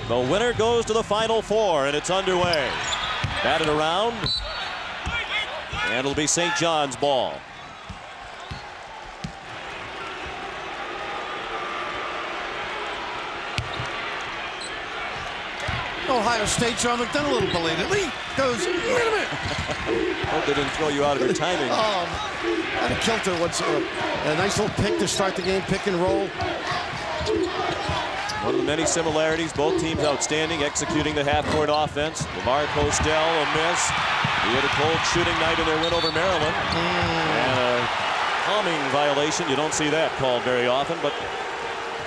The winner goes to the Final Four, and it's underway. Batted around, and it'll be St. John's ball. Ohio State, John McDonough, a little belatedly goes, wait a minute. Hope they didn't throw you out of your timing. Out of kilter. What's a nice little pick to start the game, pick and roll. One of the many similarities, both teams outstanding, executing the half-court offense. LeVar Postel, a miss. He had a cold shooting night in their win over Maryland. And a calming violation. You don't see that called very often, but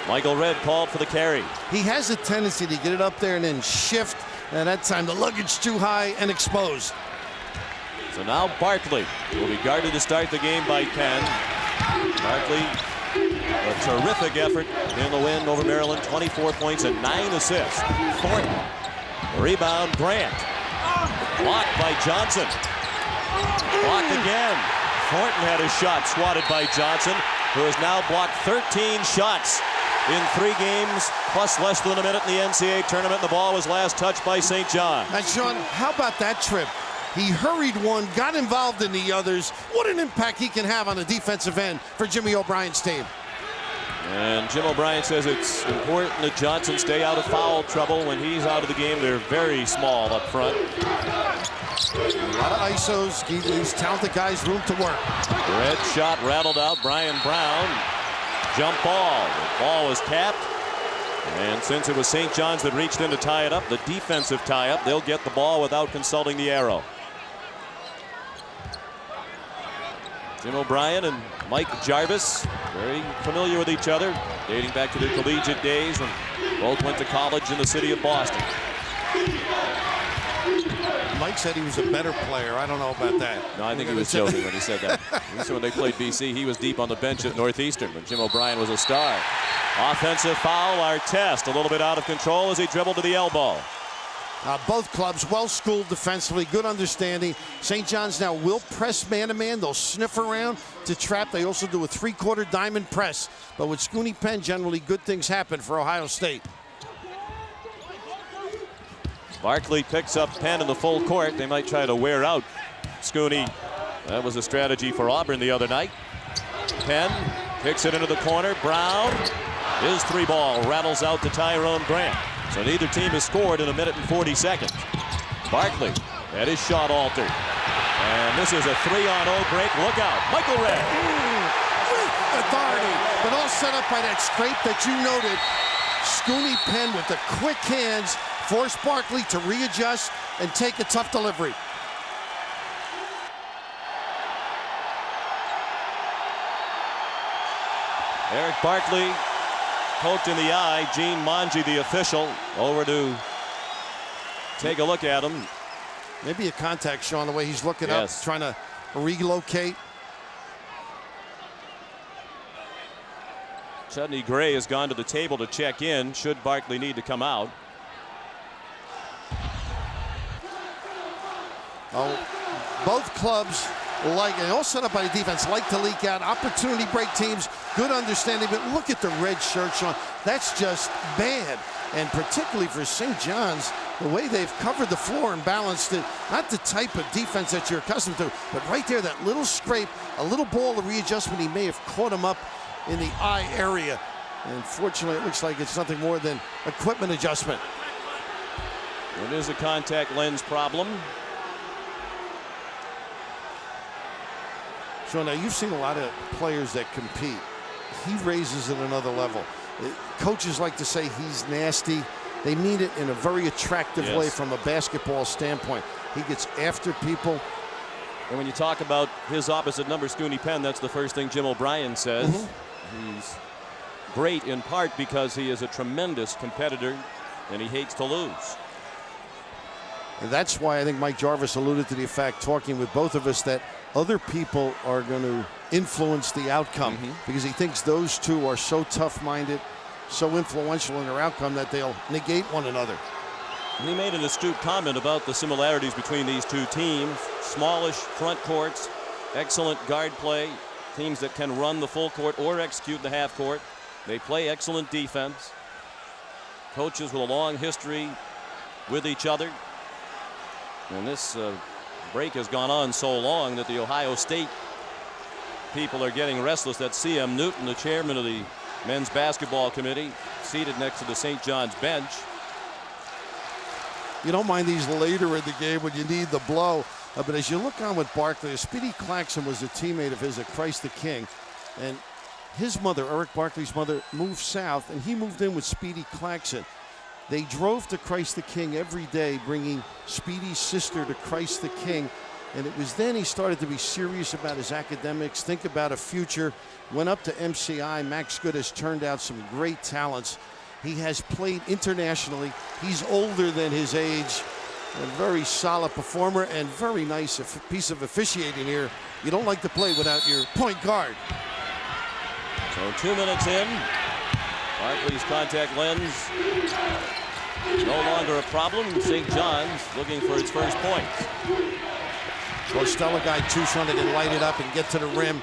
Michael Redd called for the carry. He has a tendency to get it up there and then shift. And that time the luggage too high and exposed. So now Barkley will be guarded to start the game by Penn. Barkley, a terrific effort in the win over Maryland. 24 points and 9 assists. Thornton, rebound, Grant. Blocked by Johnson. Blocked again. Thornton had his shot swatted by Johnson, who has now blocked 13 shots in 3 games, plus less than a minute in the NCAA tournament. The ball was last touched by St. John. And Sean, how about that trip? He hurried one, got involved in the others. What an impact he can have on the defensive end for Jimmy O'Brien's team. And Jim O'Brien says it's important that Johnson stay out of foul trouble when he's out of the game. They're very small up front. A lot of ISOs, give these talented guys room to work. Red shot rattled out. Brian Brown. Jump ball. The ball was capped. And since it was St. John's that reached in to tie it up, the defensive tie-up, they'll get the ball without consulting the arrow. Jim O'Brien and Mike Jarvis, very familiar with each other, dating back to their collegiate days when both went to college in the city of Boston. Mike said he was a better player. I don't know about that. No, I think he was joking when he said that. When they played BC, he was deep on the bench at Northeastern, but Jim O'Brien was a star. Offensive foul, Artest, a little bit out of control as he dribbled to the elbow. Both clubs well-schooled defensively, good understanding. St. John's now will press man-to-man. They'll sniff around to trap. They also do a 3/4 diamond press. But with Scoonie Penn, generally good things happen for Ohio State. Barkley picks up Penn in the full court. They might try to wear out Scoonie. That was a strategy for Auburn the other night. Penn kicks it into the corner. Brown, his 3-ball rattles out to Tyrone Grant. So neither team has scored in 1 minute and 40 seconds. Barkley had his shot altered. And this is a 3-on-0 break. Look out. Michael Redd. With authority, but all set up by that scrape that you noted. Scoonie Penn with the quick hands forced Barkley to readjust and take a tough delivery. Eric Barkley poked in the eye. Gene Monge, the official, over to take a look at him. Maybe a contact, Sean, the way he's looking up, trying to relocate. Chudney Gray has gone to the table to check in, should Barkley need to come out. Both clubs and all set up by the defense, like to leak out, opportunity break teams, good understanding, but look at the red shirt, Sean. That's just bad. And particularly for St. John's, the way they've covered the floor and balanced it, not the type of defense that you're accustomed to, but right there, that little scrape, a little ball of readjustment, he may have caught him up in the eye area. And fortunately, it looks like it's nothing more than equipment adjustment. It is a contact lens problem. So now you've seen a lot of players that compete. He raises it another level. Coaches like to say he's nasty. They mean it in a very attractive way from a basketball standpoint. He gets after people. And when you talk about his opposite number, Scoonie Penn, that's the first thing Jim O'Brien says. He's great in part because he is a tremendous competitor and he hates to lose. And that's why I think Mike Jarvis alluded to the fact, talking with both of us, that other people are going to influence the outcome because he thinks those two are so tough-minded, so influential in their outcome that they'll negate one another. He made an astute comment about the similarities between these two teams. Smallish front courts, excellent guard play, teams that can run the full court or execute the half court. They play excellent defense. coaches with a long history with each other. And this break has gone on so long that the Ohio State people are getting restless. That's C.M. Newton, the chairman of the men's basketball committee, seated next to the St. John's bench. You don't mind these later in the game when you need the blow. But as you look on with Barkley, Speedy Claxton was a teammate of his at Christ the King. And his mother, Eric Barkley's mother, moved south, and he moved in with Speedy Claxton. They drove to Christ the King every day, bringing Speedy's sister to Christ the King. And it was then he started to be serious about his academics, think about a future. Went up to MCI. Max Good has turned out some great talents. He has played internationally. He's older than his age. A very solid performer and very nice piece of officiating here. You don't like to play without your point guard. So 2 minutes in. Barkley's contact lens no longer a problem. St. John's looking for its first points. Stella guy Tucson that can light it up and get to the rim.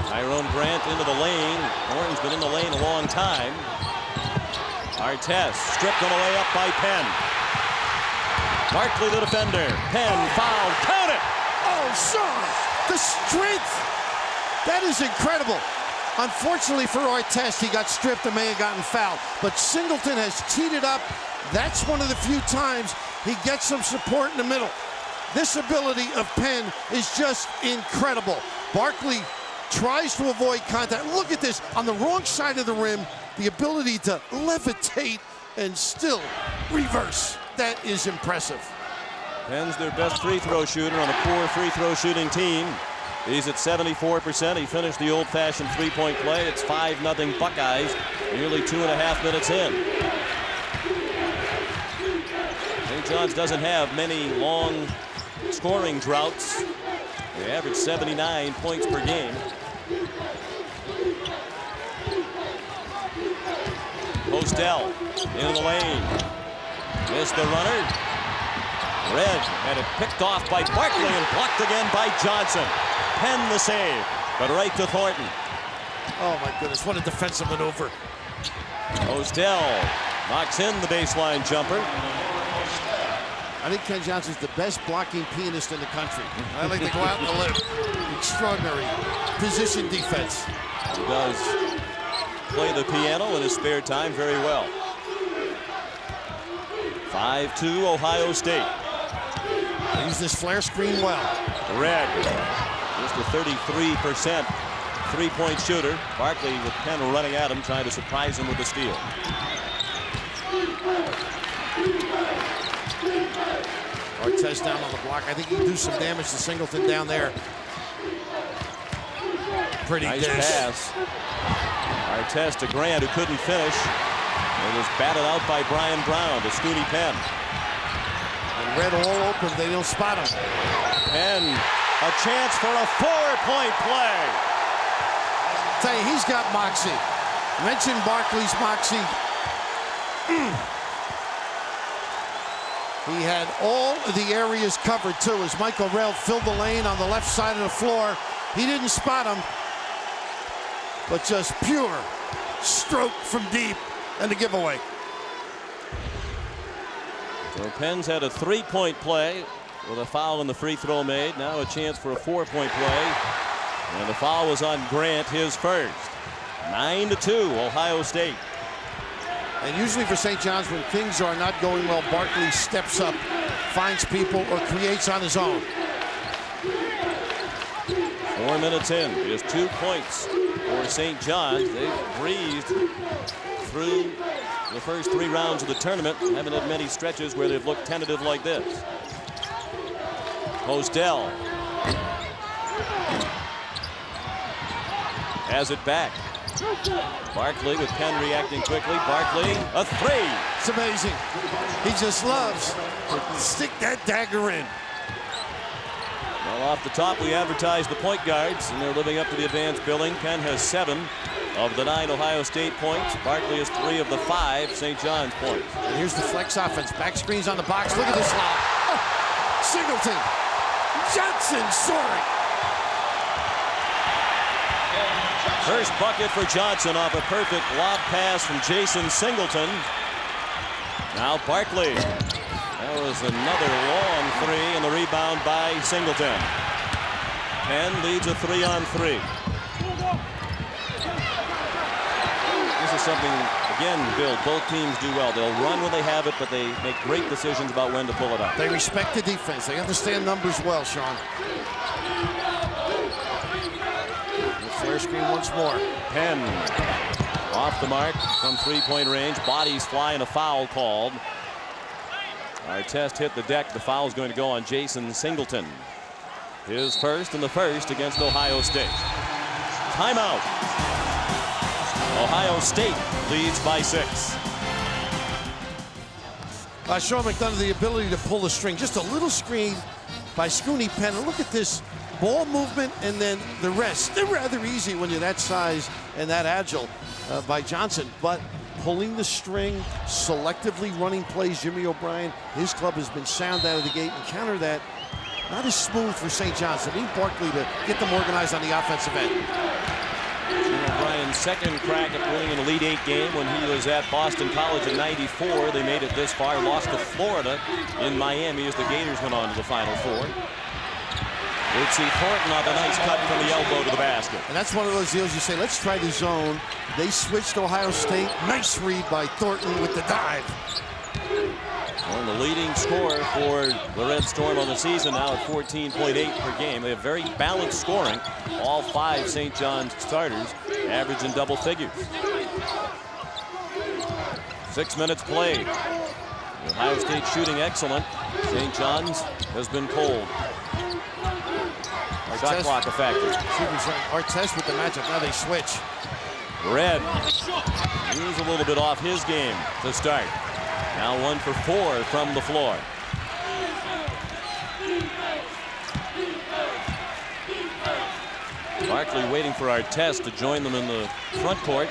Tyrone Grant into the lane. Horton's been in the lane a long time. Artest stripped on the way up by Penn. Barkley the defender. Penn foul. Count it! Oh, Sean, the strength. That is incredible. Unfortunately for Artest, he got stripped and may have gotten fouled. But Singleton has teed it up. That's one of the few times he gets some support in the middle. This ability of Penn is just incredible. Barkley tries to avoid contact. Look at this, on the wrong side of the rim, the ability to levitate and still reverse. That is impressive. Penn's their best free throw shooter on a poor free throw shooting team. He's at 74%. He finished the old-fashioned three-point play. It's 5-0 Buckeyes, nearly 2.5 minutes in. St. John's doesn't have many long scoring droughts. They average 79 points per game. Postel in the lane. Missed the runner. Red had it picked off by Barkley and blocked again by Johnson. Penn the save, but right to Thornton. Oh my goodness, what a defensive maneuver. Postel knocks in the baseline jumper. I think Ken Johnson's the best blocking pianist in the country. I like to go out on the limb. Extraordinary position defense. He does play the piano in his spare time very well. 5-2 Ohio State. They use this flare screen well. Red, just a 33% three-point shooter. Barkley with Penn running at him, trying to surprise him with the steal. Artest down on the block. I think he can do some damage to Singleton down there. Pretty nice dish. pass. Artest to Grant, who couldn't finish. It was batted out by Brian Brown to Scoonie Penn. And Red all open. They don't spot him. Penn, a chance for a 4-point play. Tell you, he's got moxie. Mention Barkley's moxie. He had all the areas covered, too, as Michael Rell filled the lane on the left side of the floor. He didn't spot him, but just pure stroke from deep and the giveaway. So Penn's had a 3-point play with a foul and the free throw made. Now a chance for a 4-point play. And the foul was on Grant, his first. 9-2, Ohio State. And usually for St. John's, when things are not going well, Barkley steps up, finds people, or creates on his own. 4 minutes in, just 2 points for St. John's. They've breezed through the first 3 rounds of the tournament. Haven't had many stretches where they've looked tentative like this. Postel has it back. Barkley with Penn reacting quickly. Barkley, a 3. It's amazing. He just loves to stick that dagger in. Well, off the top, we advertised the point guards, and they're living up to the advanced billing. Penn has 7 of the 9 Ohio State points. Barkley has 3 of the 5 St. John's points. And here's the flex offense. Back screens on the box. Look at this lob. Oh, Singleton. Johnson soaring. First bucket for Johnson off a perfect lob pass from Jason Singleton. Now Barkley. That was another long three, and the rebound by Singleton. Penn leads a 3-on-3. This is something, again, Bill, both teams do well. They'll run when they have it, but they make great decisions about when to pull it up. They respect the defense. They understand numbers well, Sean. The flare screen once more. Penn off the mark from three-point range. Bodies fly and a foul called. Artest hit the deck. The foul is going to go on Jason Singleton. His first and the first against Ohio State. Timeout. Ohio State leads by 6. Sean McDonough, the ability to pull the string. Just a little screen by Scoonie Penn. And look at this ball movement and then the rest. They're rather easy when you're that size and that agile by Johnson. But pulling the string, selectively running plays, Jimmy Obrien, his club has been sound out of the gate, and counter that. Not as smooth for St. John's. They need Barkley to get them organized on the offensive end. Jimmy O'Brien's second crack at winning an Elite Eight game when he was at Boston College in '94. They made it this far, lost to Florida in Miami as the Gators went on to the Final Four. We'd see Thornton off a nice cut from the elbow to the basket. And that's one of those deals you say, let's try the zone. They switched to Ohio State. Nice read by Thornton with the dive. Well, the leading scorer for the Red Storm on the season now at 14.8 per game. They have very balanced scoring. All 5 St. John's starters average in double figures. 6 minutes played. Ohio State shooting excellent. St. John's has been cold. Shot clock a factor. Artest with the matchup. Now they switch. Red. He's a little bit off his game to start. Now 1 for 4 from the floor. Barkley waiting for Artest to join them in the front court.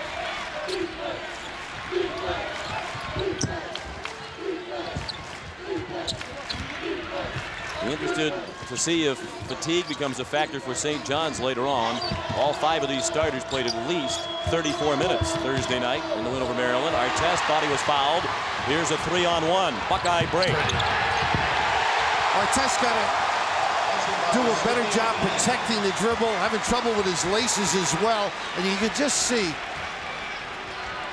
Be interested to see if fatigue becomes a factor for St. John's later on. All 5 of these starters played at least 34 minutes Thursday night in the win over Maryland. Artest thought he was fouled. Here's a 3-on-1. Buckeye break. Artest got to do a better job protecting the dribble, having trouble with his laces as well. And you can just see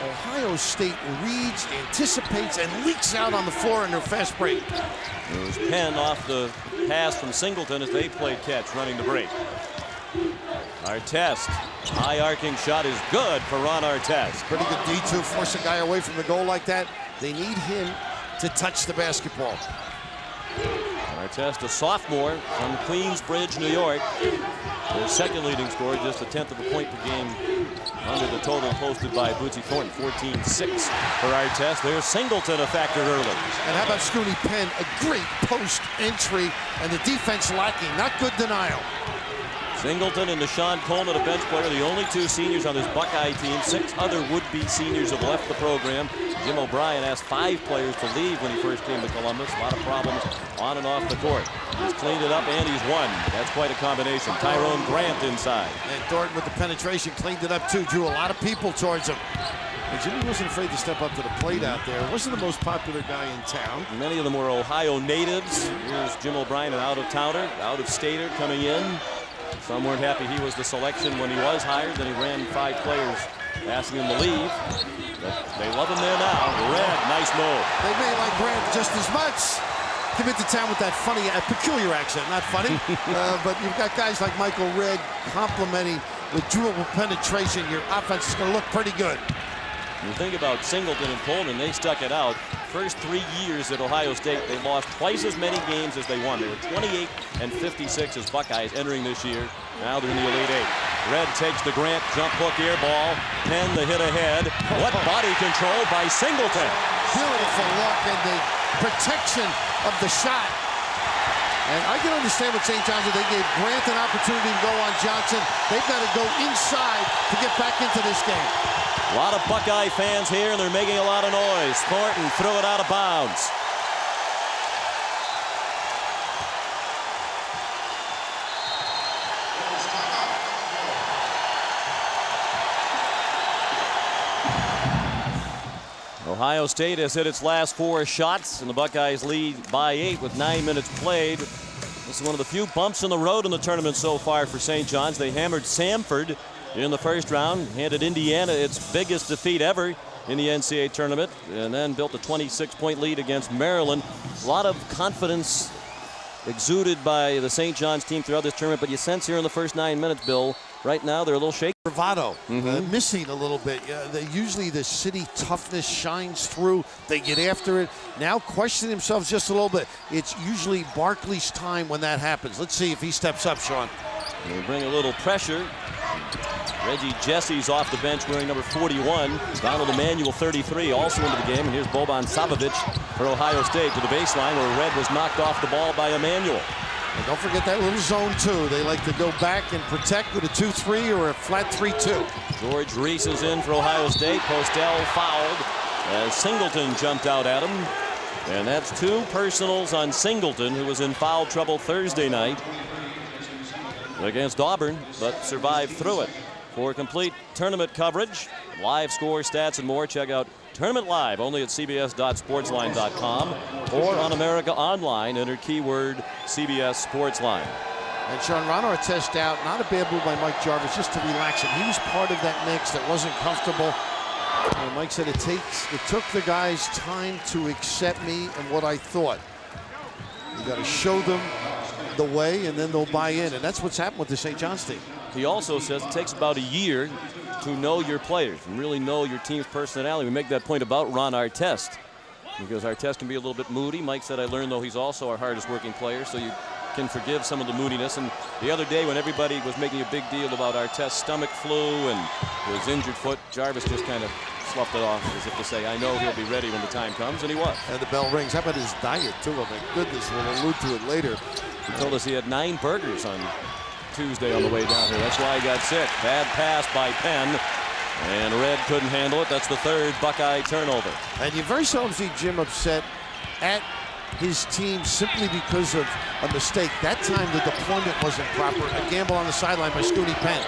Ohio State reads, anticipates, and leaks out on the floor in their fast break. It was Penn off the pass from Singleton as they played catch, running the break. Artest, high arcing shot is good for Ron Artest. Pretty good D2, force a guy away from the goal like that. They need him to touch the basketball. Artest, a sophomore from Queensbridge, New York. Their second leading scorer, just a 1/10 of a point per game under the total posted by Bootsy Thornton. 14-6 for Artest. There's Singleton a factor early. And how about Scoonie Penn? A great post entry, and the defense lacking. Not good denial. Singleton and Deshaun Coleman, a bench player, the only 2 seniors on this Buckeye team. 6 other would-be seniors have left the program. Jim O'Brien asked 5 players to leave when he first came to Columbus. A lot of problems on and off the court. He's cleaned it up and he's won. That's quite a combination. Tyrone Grant inside. And Thornton with the penetration cleaned it up too. Drew a lot of people towards him. And Jimmy wasn't afraid to step up to the plate out there. Wasn't the most popular guy in town. Many of them were Ohio natives. Here's Jim O'Brien, an out-of-towner, out-of-stater coming in. Some weren't happy he was the selection when he was hired. Then he ran 5 players asking him to leave. But they love him there now. Red, nice move. They may like Grant just as much. Come into town with that funny, peculiar accent. Not funny, but you've got guys like Michael Red complimenting with dribble penetration. Your offense is going to look pretty good. You think about Singleton and Coleman, they stuck it out. First 3 years at Ohio State, they lost twice as many games as they won. They were 28-56 as Buckeyes entering this year. Now they're in the Elite Eight. Red takes the Grant jump hook air ball. Penn the hit ahead. What body control by Singleton. Beautiful look and the protection of the shot. And I can understand what St. John's did. They gave Grant an opportunity to go on Johnson. They've got to go inside to get back into this game. A lot of Buckeye fans here, and they're making a lot of noise. Thornton threw it out of bounds. Ohio State has hit its last 4 shots, and the Buckeyes lead by 8 with 9 minutes played. This is one of the few bumps in the road in the tournament so far for St. John's. They hammered Samford in the first round, handed Indiana its biggest defeat ever in the NCAA tournament, and then built a 26-point lead against Maryland. A lot of confidence exuded by the St. John's team throughout this tournament, but you sense here in the first 9 minutes, Bill, right now they're a little shaky. Bravado, missing a little bit. Usually the city toughness shines through. They get after it. Now questioning themselves just a little bit. It's usually Barkley's time when that happens. Let's see if he steps up, Sean. They bring a little pressure. Reggie Jesse's off the bench wearing number 41. Donald Emanuel, 33, also into the game. And here's Boban Savovich for Ohio State to the baseline where Red was knocked off the ball by Emanuel. And don't forget that little zone, too. They like to go back and protect with a 2-3 or a flat 3-2. George Reese is in for Ohio State. Postel fouled as Singleton jumped out at him. And that's 2 personals on Singleton, who was in foul trouble Thursday night against Auburn, but survived through it. For complete tournament coverage, live score, stats, and more, check out Tournament Live only at cbs.sportsline.com or on America Online. Enter keyword CBS Sportsline. And Sean, Ron Artest out. Not a bad move by Mike Jarvis, just to relax him. He was part of that mix that wasn't comfortable. And Mike said it took the guys time to accept me and what I thought. You got to show them the way, and then they'll buy in. And that's what's happened with the St. John's team. He also says it takes about a year to know your players and really know your team's personality. We make that point about Ron Artest because Artest can be a little bit moody. Mike said, I learned, though, he's also our hardest working player, so you can forgive some of the moodiness. And the other day when everybody was making a big deal about Artest's stomach flu and his injured foot, Jarvis just kind of sloughed it off as if to say, I know he'll be ready when the time comes, and he was. And the bell rings. How about his diet, too? Oh, my goodness, we'll allude to it later. He told us he had 9 burgers on Tuesday on the way down here. That's why he got sick. Bad pass by Penn, and Red couldn't handle it. That's the 3rd Buckeye turnover. And you very seldom see Jim upset at his team simply because of a mistake. That time the deployment wasn't proper. A gamble on the sideline by Scoonie Penn.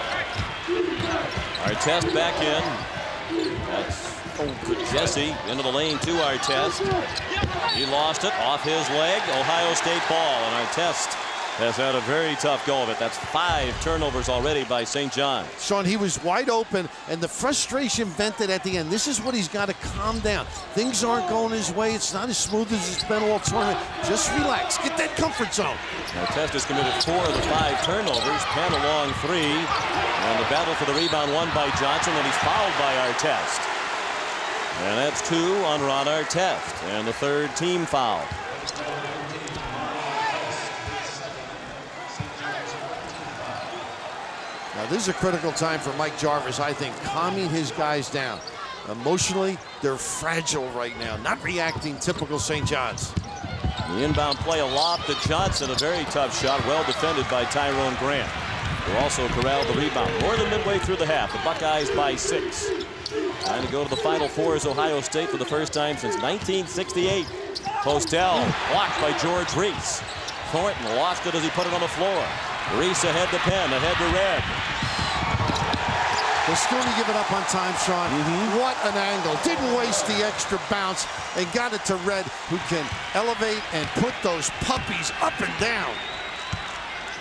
Artest back in. That's Jesse into the lane to Artest. He lost it off his leg. Ohio State ball, and Artest has had a very tough go of it. That's 5 turnovers already by St. John's. Sean, he was wide open, and the frustration vented at the end. This is what he's got to calm down. Things aren't going his way. It's not as smooth as it's been all tournament. Just relax. Get that comfort zone. Artest has committed 4 of the 5 turnovers. Penn along 3. And the battle for the rebound won by Johnson, and he's fouled by Artest. And that's 2 on Ron Artest, and the 3rd team foul. Now, this is a critical time for Mike Jarvis, I think, calming his guys down. Emotionally, they're fragile right now, not reacting typical St. John's. The inbound play, a lob to Johnson, a very tough shot, well defended by Tyrone Grant, who also corralled the rebound. More than midway through the half, the Buckeyes by 6. Trying to go to the Final Four is Ohio State for the first time since 1968. Postel blocked by George Reese. Thornton lost it as he put it on the floor. Reese ahead to Penn, ahead to Red. The Scoonie give it up on time, Sean. What an angle. Didn't waste the extra bounce and got it to Red, who can elevate and put those puppies up and down.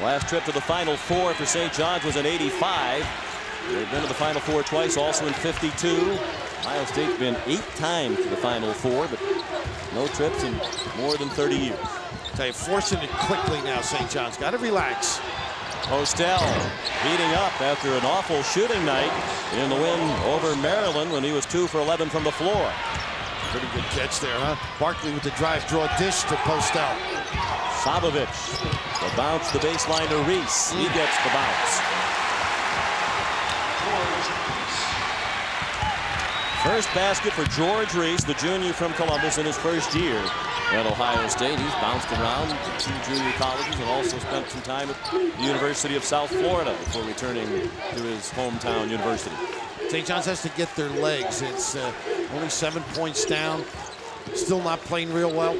Last trip to the Final Four for St. John's was in '85. They've been to the Final Four twice, also in '52. Ohio State's been 8 times to the Final Four, but no trips in more than 30 years. They're forcing it quickly now, St. John's. Got to relax. Postel heating up after an awful shooting night in the win over Maryland when he was 2 for 11 from the floor. Pretty good catch there, huh? Barkley with the drive, draw dish to Postel. Savovich, the bounce, the baseline to Reese. He gets the bounce. First basket for George Reese, the junior from Columbus, in his first year at Ohio State. He's bounced around 2 junior colleges and also spent some time at the University of South Florida before returning to his hometown university. St. John's has to get their legs. It's only 7 points down. Still not playing real well.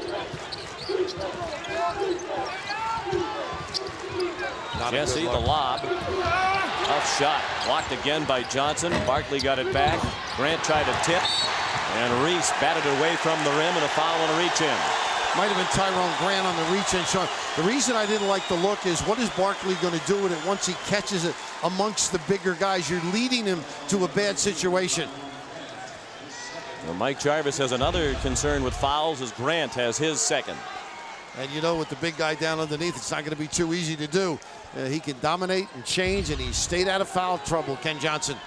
Jesse, the lob. Tough shot. Blocked again by Johnson. Barkley got it back. Grant tried to tip. And Reese batted away from the rim and a foul and a reach-in. Might have been Tyrone Grant on the reach-in, Sean. The reason I didn't like the look is what is Barkley going to do with it once he catches it amongst the bigger guys? You're leading him to a bad situation. Well, Mike Jarvis has another concern with fouls as Grant has his second. And you know, with the big guy down underneath, it's not going to be too easy to do. He can dominate and change, and he stayed out of foul trouble, Ken Johnson.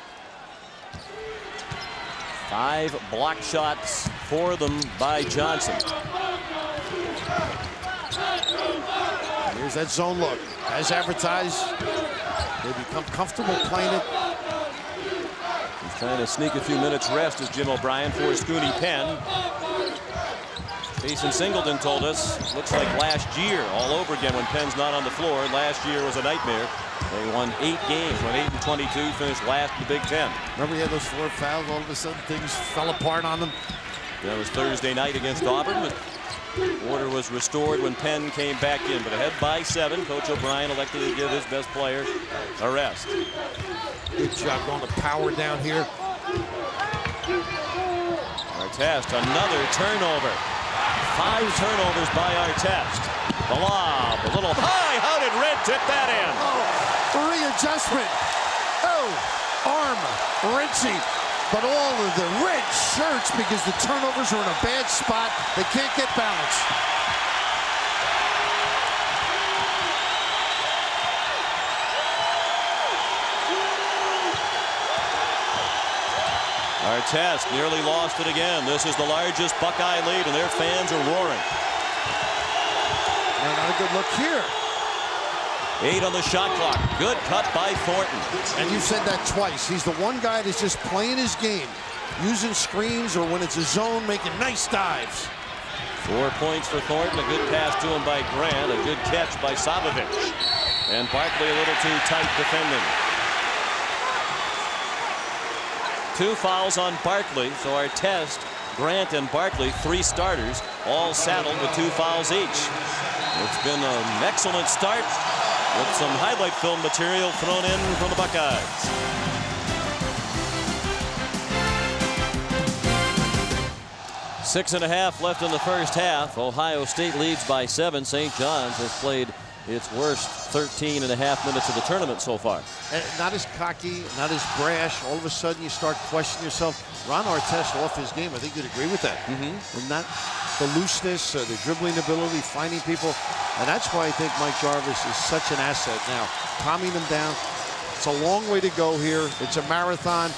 5 block shots for them by Johnson. Here's that zone look. As advertised, they become comfortable playing it. He's trying to sneak a few minutes rest as Jim Obrien for Scoonie Penn. Jason Singleton told us, looks like last year all over again when Penn's not on the floor. Last year was a nightmare. They won 8 games, went 8-22, finished last in the Big Ten. Remember he had those 4 fouls, all of a sudden things fell apart on them? That was Thursday night against Auburn, but order was restored when Penn came back in. But ahead by 7, Coach Obrien elected to give his best player a rest. Good job going to power down here. Artest, another turnover. 5 turnovers by Artest. The lob, a little high. How did Red tip that in? Oh, readjustment. Oh, arm wrenching. But all of the red shirts, because the turnovers are in a bad spot, they can't get balance. Artest nearly lost it again. This is the largest Buckeye lead, and their fans are roaring. And not a good look here. 8 on the shot clock. Good cut by Thornton. And you've said that twice. He's the one guy that's just playing his game, using screens or when it's a zone, making nice dives. 4 points for Thornton. A good pass to him by Grant. A good catch by Savovich. And Barkley a little too tight defending. 2 fouls on Barkley. So Artest, Grant, and Barkley, 3 starters, all saddled with 2 fouls each. It's been an excellent start with some highlight film material thrown in from the Buckeyes. Six and a half left in the first half. Ohio State leads by 7. St. John's has played its worst 13 and a half minutes of the tournament so far. And not as cocky, not as brash. All of a sudden you start questioning yourself. Ron Artest off his game. I think you'd agree with that. And not the looseness, the dribbling ability, finding people. And that's why I think Mike Jarvis is such an asset now. Calming them down. It's a long way to go here. It's a marathon.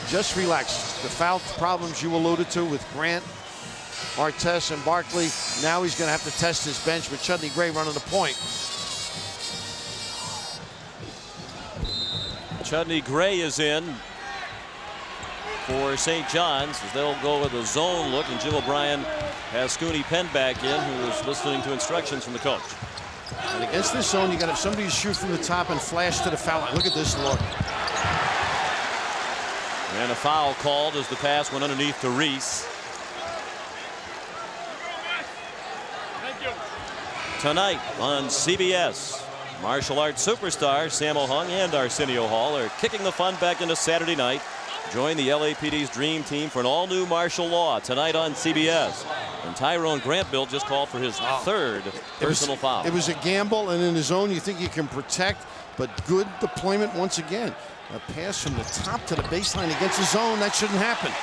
Just relax. The foul problems you alluded to with Grant, Artest, and Barkley. Now he's going to have to test his bench with Chudney Gray running the point. Chudney Gray is in for St. John's as they'll go with a zone look, and Jim O'Brien has Scoonie Penn back in, who is listening to instructions from the coach. And against this zone, you got to have somebody shoot from the top and flash to the foul line. Look at this look. And a foul called as the pass went underneath to Reese. Tonight on CBS, martial arts superstars Sammo Hung and Arsenio Hall are kicking the fun back into Saturday night. Join the LAPD's dream team for an all-new martial law tonight on CBS. And Tyrone Grant Bill just called for his 3rd personal foul. It was a gamble, and in his zone you think you can protect, but good deployment once again. A pass from the top to the baseline against the zone, that shouldn't happen.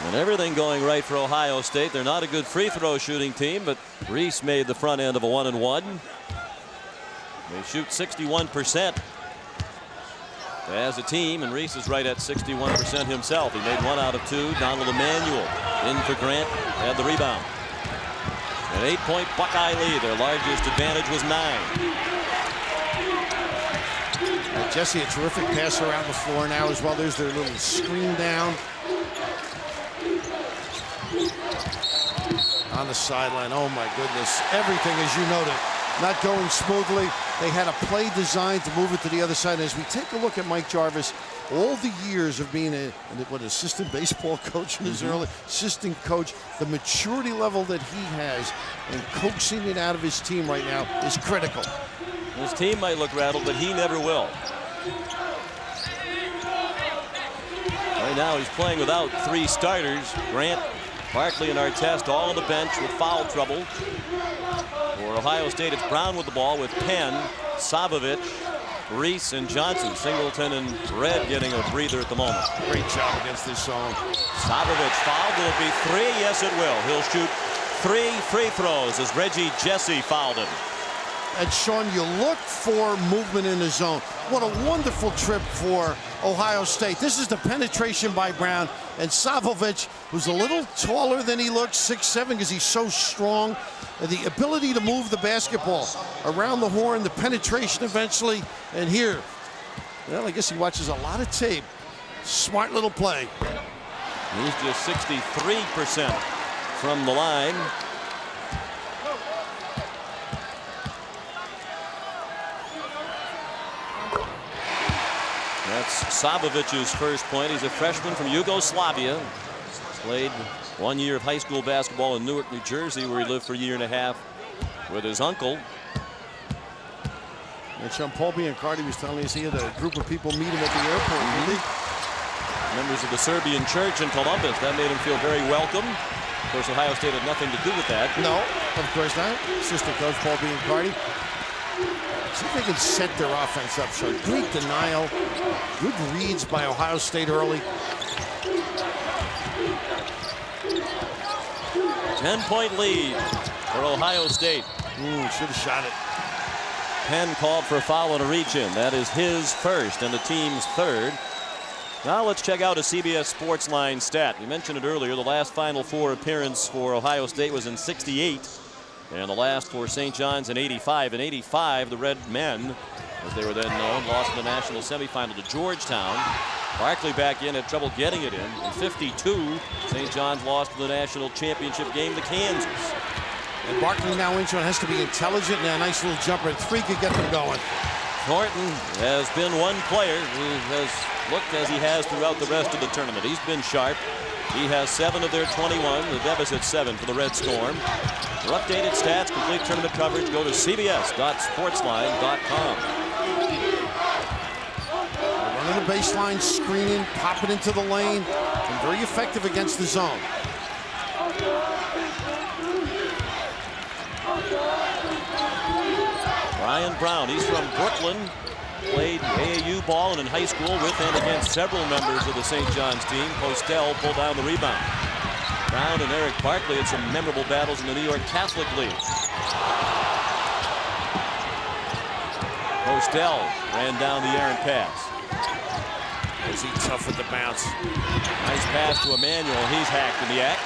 And everything going right for Ohio State. They're not a good free throw shooting team, but Reese made the front end of a 1-and-1. They shoot 61% as a team, and Reese is right at 61% himself. He made 1 out of 2. Donald Emanuel in for Grant, had the rebound. An 8-point Buckeye lead. Their largest advantage was 9. Jesse, a terrific pass around the floor now as well. There's their little screen down. On the sideline, oh my goodness. Everything, as you noted, not going smoothly. They had a play designed to move it to the other side. As we take a look at Mike Jarvis, all the years of being an assistant baseball coach in his early assistant coach, the maturity level that he has and coaxing it out of his team right now is critical. His team might look rattled, but he never will. Right now he's playing without 3 starters. Grant Barkley and Artest all on the bench with foul trouble. For Ohio State, it's Brown with the ball with Penn, Savovich, Reese, and Johnson. Singleton and Red getting a breather at the moment. Great job against this zone. Savovich fouled. Will it be 3? Yes, it will. He'll shoot 3 free throws as Reggie Jesse fouled him. And Sean, you look for movement in the zone. What a wonderful trip for Ohio State. This is the penetration by Brown, and Savovich, who's a little taller than he looks, 6'7", because he's so strong. And the ability to move the basketball around the horn, the penetration eventually, and here, well, I guess he watches a lot of tape. Smart little play. He's just 63% from the line. That's Savovich's first point. He's a freshman from Yugoslavia. Played 1 year of high school basketball in Newark, New Jersey, where he lived for a year and a half with his uncle. And Sean, Paul Biancardi was telling us he had a group of people meet him at the airport. Members of the Serbian church in Columbus. That made him feel very welcome. Of course, Ohio State had nothing to do with that. No, of course not. Assistant coach Paul Biancardi. See if they can set their offense up, Sean. Great denial. Good reads by Ohio State early. 10-point lead for Ohio State. Should have shot it. Penn called for a foul and a reach-in. That is his first and the team's third. Now let's check out a CBS Sports Line stat. We mentioned it earlier. The last Final Four appearance for Ohio State was in '68. And the last for St. John's in '85. In '85, the Red Men, as they were then known, lost in the national semifinal to Georgetown. Barkley back in, had trouble getting it in. In '52, St. John's lost in the national championship game to Kansas. And Barkley now into it, has to be intelligent, and a nice little jumper at 3 could get them going. Thornton has been one player who has looked as he has throughout the rest of the tournament. He's been sharp. He has 7 of their 21. The deficit 7 for the Red Storm. For updated stats, complete tournament coverage, go to cbs.sportsline.com. Running the baseline, screening, popping into the lane, and very effective against the zone. Brian Brown, he's from Brooklyn. Played AAU ball and in high school with and against several members of the St. John's team. Postel pulled down the rebound. Brown and Eric Barkley had some memorable battles in the New York Catholic League. Postel ran down the errant pass. Is he tough with the bounce? Nice pass to Emmanuel. He's hacked in the act.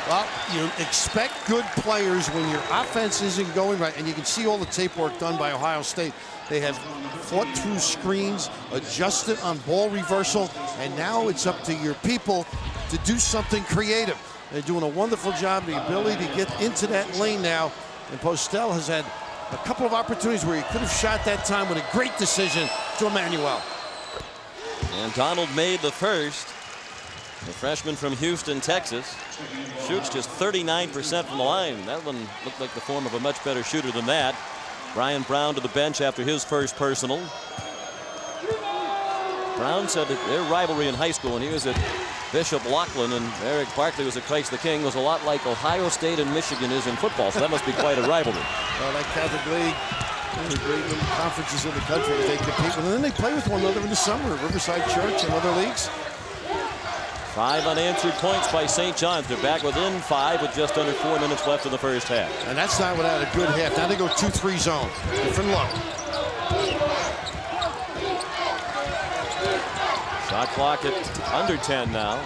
Well, you expect good players when your offense isn't going right, and you can see all the tape work done by Ohio State. They have fought through screens, adjusted on ball reversal, and now it's up to your people to do something creative. They're doing a wonderful job, the ability to get into that lane now, and Postel has had a couple of opportunities where he could have shot that time with a great decision to Emmanuel. And Donald made the first. The freshman from Houston, Texas, shoots just 39% from the line. That one looked like the form of a much better shooter than that. Brian Brown to the bench after his first personal. Brown said that their rivalry in high when he was at Bishop Loughlin and Eric Barkley was at Christ the King was a lot like Ohio State and Michigan is in football, so that must be quite a rivalry. Well, that Catholic League, one of the great little conferences in the country that they compete with, and then they play with one another in the summer, Riverside Church and other leagues. 5 unanswered points by St. John's. They're back within 5 with just under 4 minutes left in the first half. And that's not without a good half. Now they go 2-3 zone. Different look. Shot clock at under 10 now.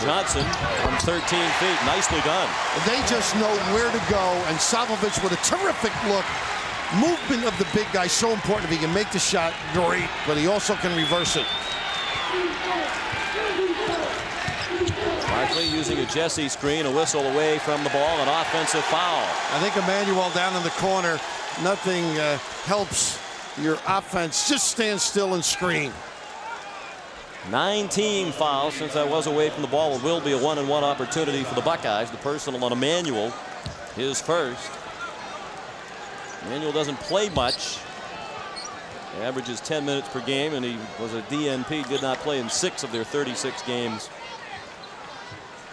Johnson from 13 feet. Nicely done. They just know where to go. And Savovich with a terrific look. Movement of the big guy so important. If he can make the shot, great. But he also can reverse it. Barkley using a Jesse screen, a whistle away from the ball, an offensive foul. I think Emmanuel down in the corner, nothing helps your offense. Just stand still and screen. 19 fouls since I was away from the ball. It will be a 1-and-1 opportunity for the Buckeyes. The personal on Emmanuel, his first. Emmanuel doesn't play much. He averages 10 minutes per game, and he was a DNP, did not play in 6 of their 36 games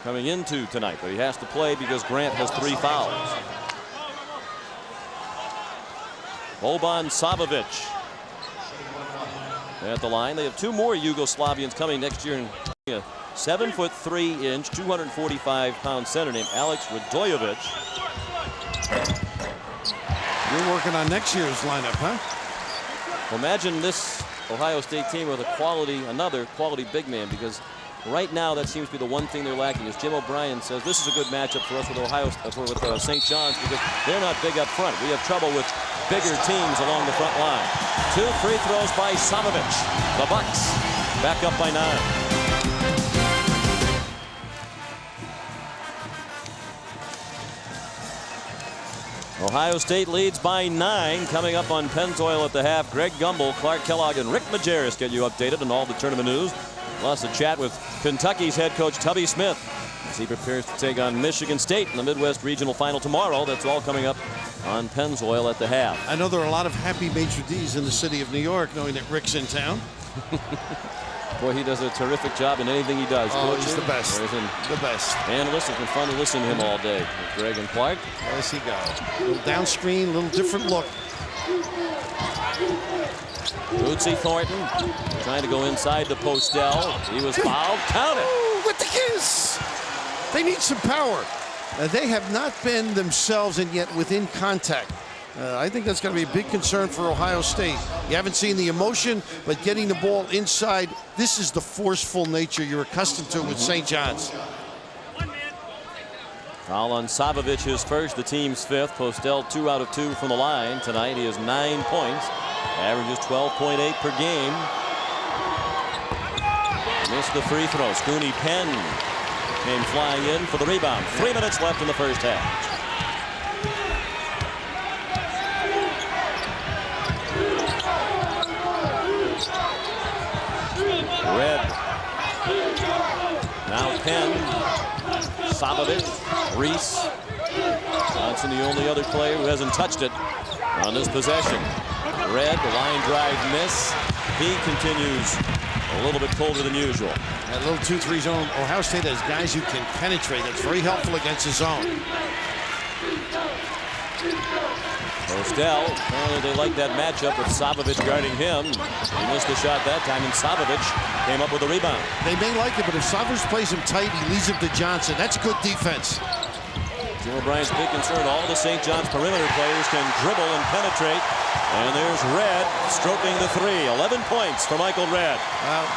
coming into tonight, but he has to play because Grant has 3 fouls. Boban Savovic at the line. They have 2 more Yugoslavians coming next year in a 7'3", 245-pound center named Alex Radojevic. You're working on next year's lineup, huh? Well, imagine this Ohio State team with another quality big man, because right now that seems to be the one thing they're lacking. As Jim Obrien says, this is a good matchup for us with St. John's, because they're not big up front. We have trouble with bigger teams along the front line. 2 free throws by Savovic. The Bucks back up by 9. Ohio State leads by 9 coming up on Pennzoil at the half. Greg Gumbel, Clark Kellogg, and Rick Majerus get you updated on all the tournament news. Plus a chat with Kentucky's head coach Tubby Smith as he prepares to take on Michigan State in the Midwest Regional Final tomorrow. That's all coming up on Pennzoil at the half. I know there are a lot of happy maitre d's in the city of New York knowing that Rick's in town. Boy, he does a terrific job in anything he does. Oh, he's the best. The best. Analysts, it's been fun to listen to him all day. With Greg and Clark. Yes, he goes. A little down screen, a little different look. Bootsy Thornton trying to go inside to Postel. He was fouled. Count it. With the kiss. They need some power. They have not been themselves and yet within contact. I think that's going to be a big concern for Ohio State. You haven't seen the emotion, but getting the ball inside, this is the forceful nature you're accustomed to with St. John's. Foul on Savovic, his first, the team's 5th. Postel 2 out of 2 from the line tonight. He has 9 points, averages 12.8 per game. Missed the free throw. Scoonie Penn came flying in for the rebound. 3 minutes left in the first half. Red. Now Penn. Savovic. Reese. Johnson, the only other player who hasn't touched it on this possession. Red, the line drive miss. He continues a little bit colder than usual. That little 2-3 zone. Ohio State has guys who can penetrate. That's very helpful against the zone. Postel, apparently they like that matchup with Savovic guarding him. He missed the shot that time, and Savovic came up with a rebound. They may like it, but if Savovic plays him tight, he leaves him to Johnson. That's good defense. Jim O'Brien's big concern, all the St. John's perimeter players can dribble and penetrate. And there's Red stroking the 3. 11 points for Michael Red.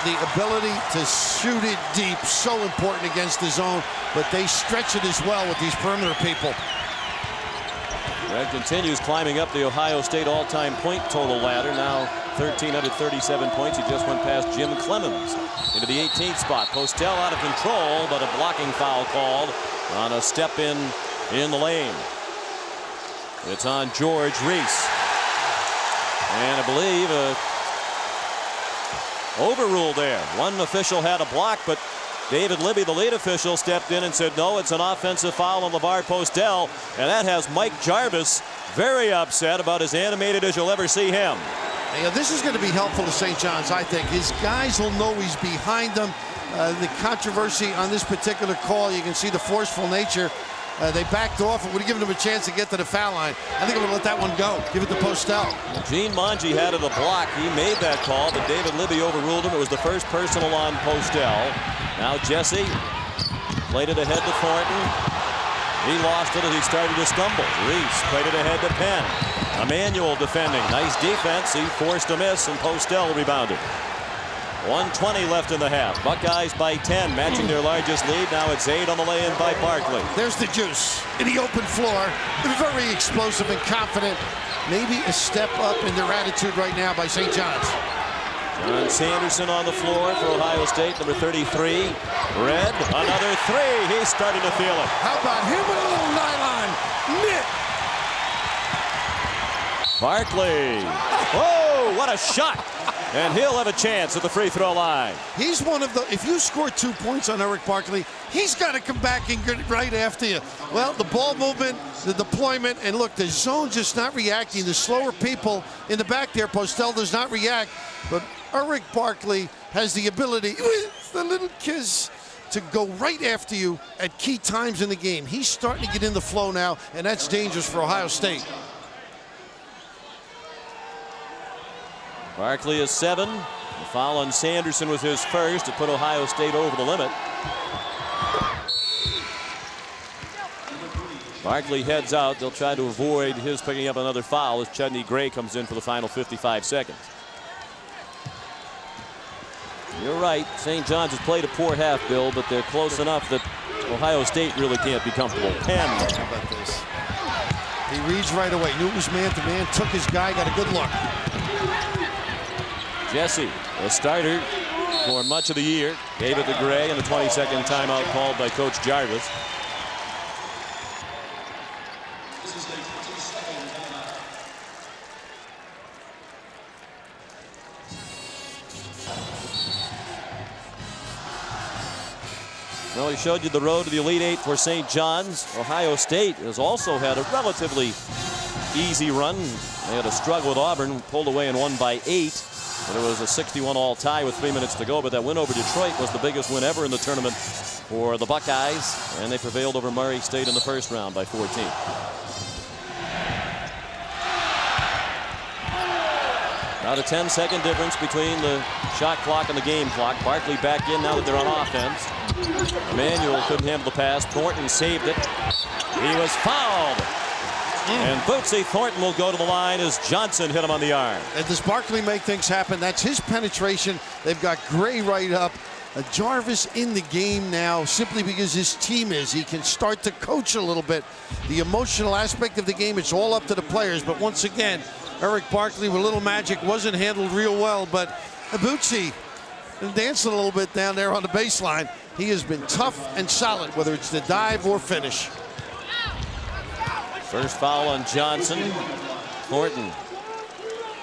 The ability to shoot it deep, so important against the zone, but they stretch it as well with these perimeter people. Red continues climbing up the Ohio State all-time point total ladder. Now 1,337 points. He just went past Jim Clemens into the 18th spot. Postel out of control, but a blocking foul called on a step in the lane. It's on George Reese. And I believe overruled there. One official had a block, but David Libby, the lead official, stepped in and said, no, it's an offensive foul on LeVar Postel. And that has Mike Jarvis very upset, about as animated as you'll ever see him. Yeah, this is going to be helpful to St. John's, I think. His guys will know he's behind them. The controversy on this particular call, you can see the forceful nature. They backed off and would have given him a chance to get to the foul line. I think I'm going to let that one go. Give it to Postel. Gene Monge had it a block. He made that call, but David Libby overruled him. It was the first personal on Postel. Now Jesse played it ahead to Thornton. He lost it as he started to stumble. Reese played it ahead to Penn. Emmanuel defending. Nice defense. He forced a miss, and Postel rebounded. 1:20 left in the half. Buckeyes by 10, matching their largest lead. Now it's 8 on the lay-in by Barkley. There's the juice in the open floor. Very explosive and confident. Maybe a step up in their attitude right now by St. John's. John Sanderson on the floor for Ohio State, number 33. Red, another 3. He's starting to feel it. How about him with a little nylon mitt? Barkley. Oh, what a shot. And he'll have a chance at the free throw line. He's one of the, if you score 2 points on Eric Barkley, he's got to come back and get right after you. Well, the ball movement, the deployment, and look, the zone just not reacting. The slower people in the back there, Postel does not react, but Eric Barkley has the ability, with the little kiss, to go right after you at key times in the game. He's starting to get in the flow now, and that's dangerous for Ohio State. Barkley is 7. The foul on Sanderson was his first to put Ohio State over the limit. Barkley heads out. They'll try to avoid his picking up another foul as Chudney Gray comes in for the final 55 seconds. You're right. St. John's has played a poor half, Bill, but they're close enough that Ohio State really can't be comfortable. Penn. How about this? He reads right away. Knew it was man to man. Took his guy. Got a good look. Jesse, the starter for much of the year, gave it to Gray, and the 22nd timeout called by Coach Jarvis. Well, he showed you the road to the Elite Eight for St. John's. Ohio State has also had a relatively easy run. They had a struggle with Auburn, pulled away and won by 8. But it was a 61-all tie with 3 minutes to go. But that win over Detroit was the biggest win ever in the tournament for the Buckeyes. And they prevailed over Murray State in the first round by 14. About a 10-second difference between the shot clock and the game clock. Barkley back in now that they're on offense. Emmanuel couldn't handle the pass. Thornton saved it. He was fouled. And Bootsy Thornton will go to the line as Johnson hit him on the arm. And does Barkley make things happen? That's his penetration. They've got Gray right up. Jarvis in the game now simply because his team is. He can start to coach a little bit. The emotional aspect of the game, it's all up to the players. But once again, Eric Barkley with a little magic wasn't handled real well. But Bootsy dancing a little bit down there on the baseline. He has been tough and solid, whether it's the dive or finish. First foul on Johnson. Thornton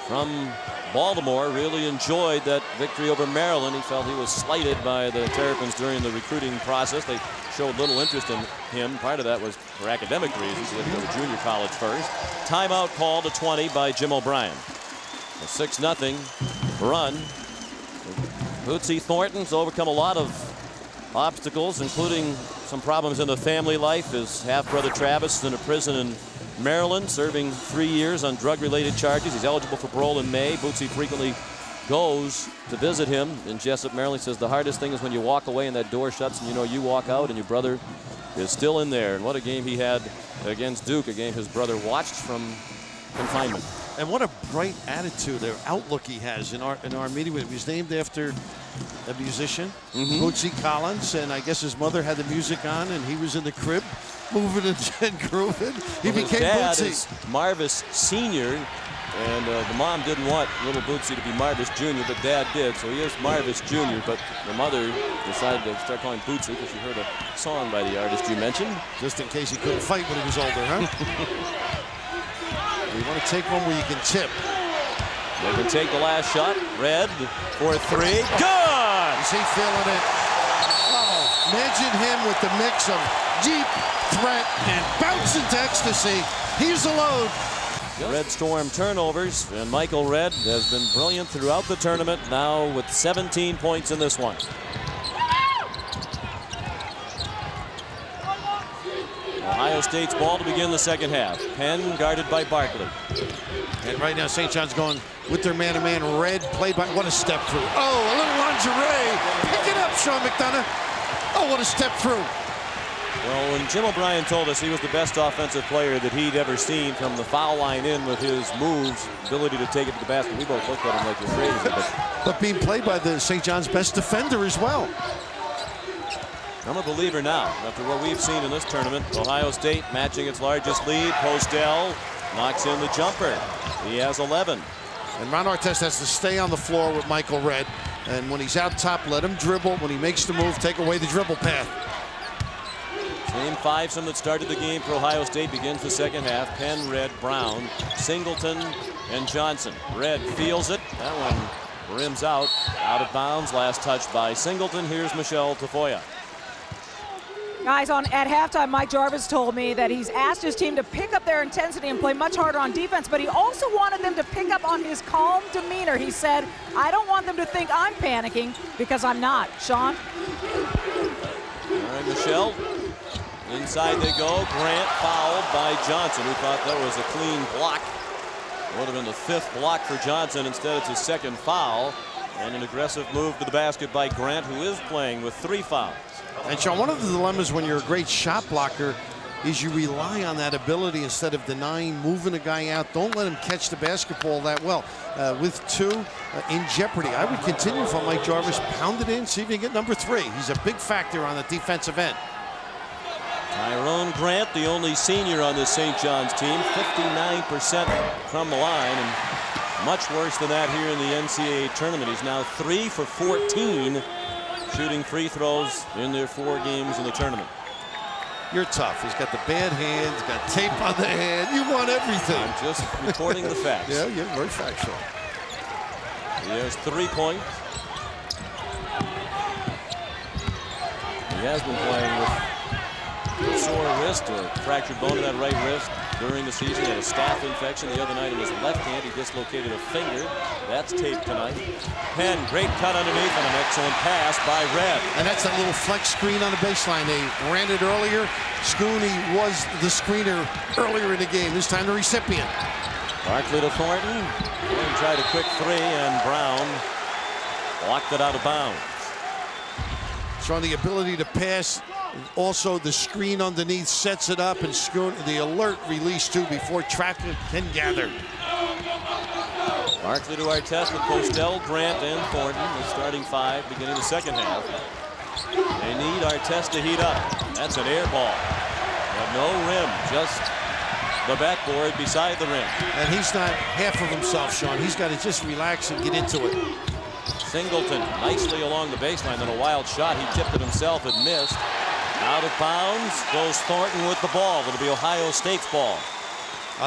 from Baltimore really enjoyed that victory over Maryland. He felt he was slighted by the Terrapins during the recruiting process. They showed little interest in him. Part of that was for academic reasons. He had to go to junior college first. Timeout called to 20 by Jim Obrien. A 6-0 run. Bootsy Thornton's overcome a lot of obstacles, including some problems in the family life. His half-brother Travis is in a prison in Maryland, serving 3 years on drug-related charges. He's eligible for parole in May. Bootsy frequently goes to visit him in Jessup, Maryland. He says the hardest thing is when you walk away and that door shuts and you know you walk out and your brother is still in there. And what a game he had against Duke, a game his brother watched from confinement. And what a bright attitude or outlook he has in our meeting with him. He's named after a musician, Bootsy Collins, and I guess his mother had the music on and he was in the crib moving and grooving. He became dad Bootsy. Is Marvis Sr., and the mom didn't want little Bootsy to be Marvis Jr., but Dad did, so he is Marvis Jr., but the mother decided to start calling Bootsy because she heard a song by the artist you mentioned. Just in case he couldn't fight when he was older, huh? You want to take one where you can tip. They can take the last shot. Red for 3. Good! Is he feeling it? Oh, imagine him with the mix of deep threat and bounce into ecstasy. He's the load. Red Storm turnovers, and Michael Red has been brilliant throughout the tournament, now with 17 points in this one. Ohio State's ball to begin the second half. Penn guarded by Barkley. And right now St. John's going with their man-to-man. Red played by, what a step through. Oh, a little lingerie. Pick it up, Sean McDonough. Oh, what a step through. Well, when Jim Obrien told us he was the best offensive player that he'd ever seen from the foul line in with his moves, ability to take it to the basket, we both looked at him like you're crazy. But being played by the St. John's best defender as well. I'm a believer now, after what we've seen in this tournament. Ohio State matching its largest lead. Postel knocks in the jumper. He has 11. And Ron Artest has to stay on the floor with Michael Red. And when he's out top, let him dribble. When he makes the move, take away the dribble path. Same fivesome that started the game for Ohio State begins the second half. Penn, Red, Brown, Singleton, and Johnson. Red feels it. That one rims out of bounds. Last touch by Singleton. Here's Michelle Tafoya. Guys, at halftime, Mike Jarvis told me that he's asked his team to pick up their intensity and play much harder on defense, but he also wanted them to pick up on his calm demeanor. He said, I don't want them to think I'm panicking because I'm not. Sean? Michelle. Inside they go. Grant fouled by Johnson, who thought that was a clean block. Would have been the 5th block for Johnson. Instead, it's his 2nd foul. And an aggressive move to the basket by Grant, who is playing with 3 fouls. And Sean, one of the dilemmas when you're a great shot blocker is you rely on that ability instead of denying, moving a guy out. Don't let him catch the basketball that well. With 2 in jeopardy, I would continue for Mike Jarvis. Pound it in, see if you can get number 3. He's a big factor on the defensive end. Tyrone Grant, the only senior on this St. John's team, 59% from the line, and much worse than that here in the NCAA tournament. He's now 3 for 14 shooting free throws in their 4 games in the tournament. You're tough. He's got the bad hands, got tape on the hand. You want everything. I'm just reporting the facts. Yeah, you're very factual. He has 3 points. He has been playing with a sore wrist or fractured bone in that right wrist during the season. He had a staph infection the other night in his left hand. He dislocated a finger. That's taped tonight. Penn, great cut underneath and an excellent pass by Red. And that's that little flex screen on the baseline. They ran it earlier. Scoonie was the screener earlier in the game. This time the recipient. Barkley to Thornton. And tried a quick 3, and Brown blocked it out of bounds. Showing the ability to pass. Also, the screen underneath sets it up, and the alert release too before Tracker can gather. Barkley to Artest with Postel, Grant, and Thornton, the starting 5 beginning the 2nd half. They need Artest to heat up. That's an air ball. But no rim, just the backboard beside the rim. And he's not half of himself, Sean. He's got to just relax and get into it. Singleton nicely along the baseline, then a wild shot. He tipped it himself and missed. Out of bounds goes Thornton with the ball. It'll be Ohio State's ball.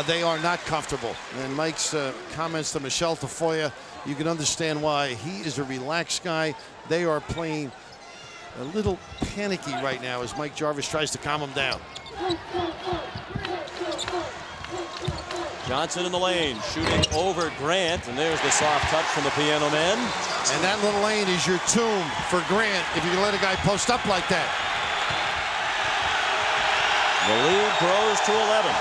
They are not comfortable. And Mike's comments to Michelle Tafoya, you can understand why. He is a relaxed guy. They are playing a little panicky right now as Mike Jarvis tries to calm them down. Johnson in the lane, shooting over Grant, and there's the soft touch from the Piano Man. And that little lane is your tomb for Grant if you can let a guy post up like that. The lead grows to 11.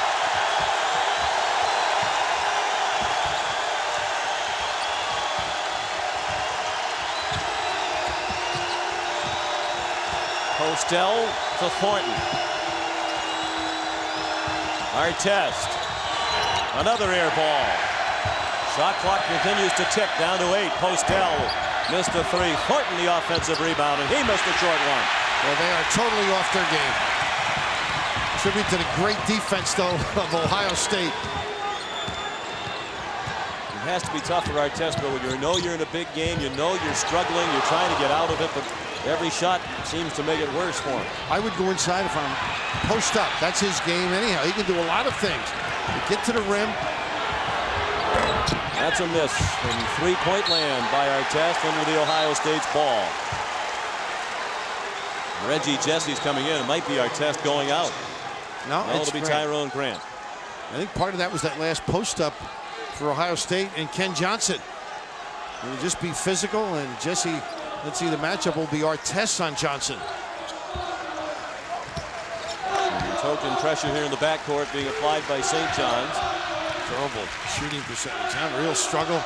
Postel to Thornton. Artest. Another air ball. Shot clock continues to tick down to 8. Postel missed a 3. Thornton the offensive rebound, and he missed a short one. Well, they are totally off their game. Tribute to the great defense, though, of Ohio State. It has to be tough for Artest, but when you know you're in a big game, you know you're struggling, you're trying to get out of it, but every shot seems to make it worse for him. I would go inside if I'm post up. That's his game anyhow. He can do a lot of things. Get to the rim. That's a miss from 3-point land by Artest into the Ohio State's ball. Reggie Jesse's coming in. It might be Artest going out. No, it'll be Tyrone Grant. I think part of that was that last post up for Ohio State and Ken Johnson. It'll just be physical, and Jesse, let's see, the matchup will be Artest on Johnson. Token pressure here in the backcourt being applied by St. John's. Terrible shooting percentage. A real struggle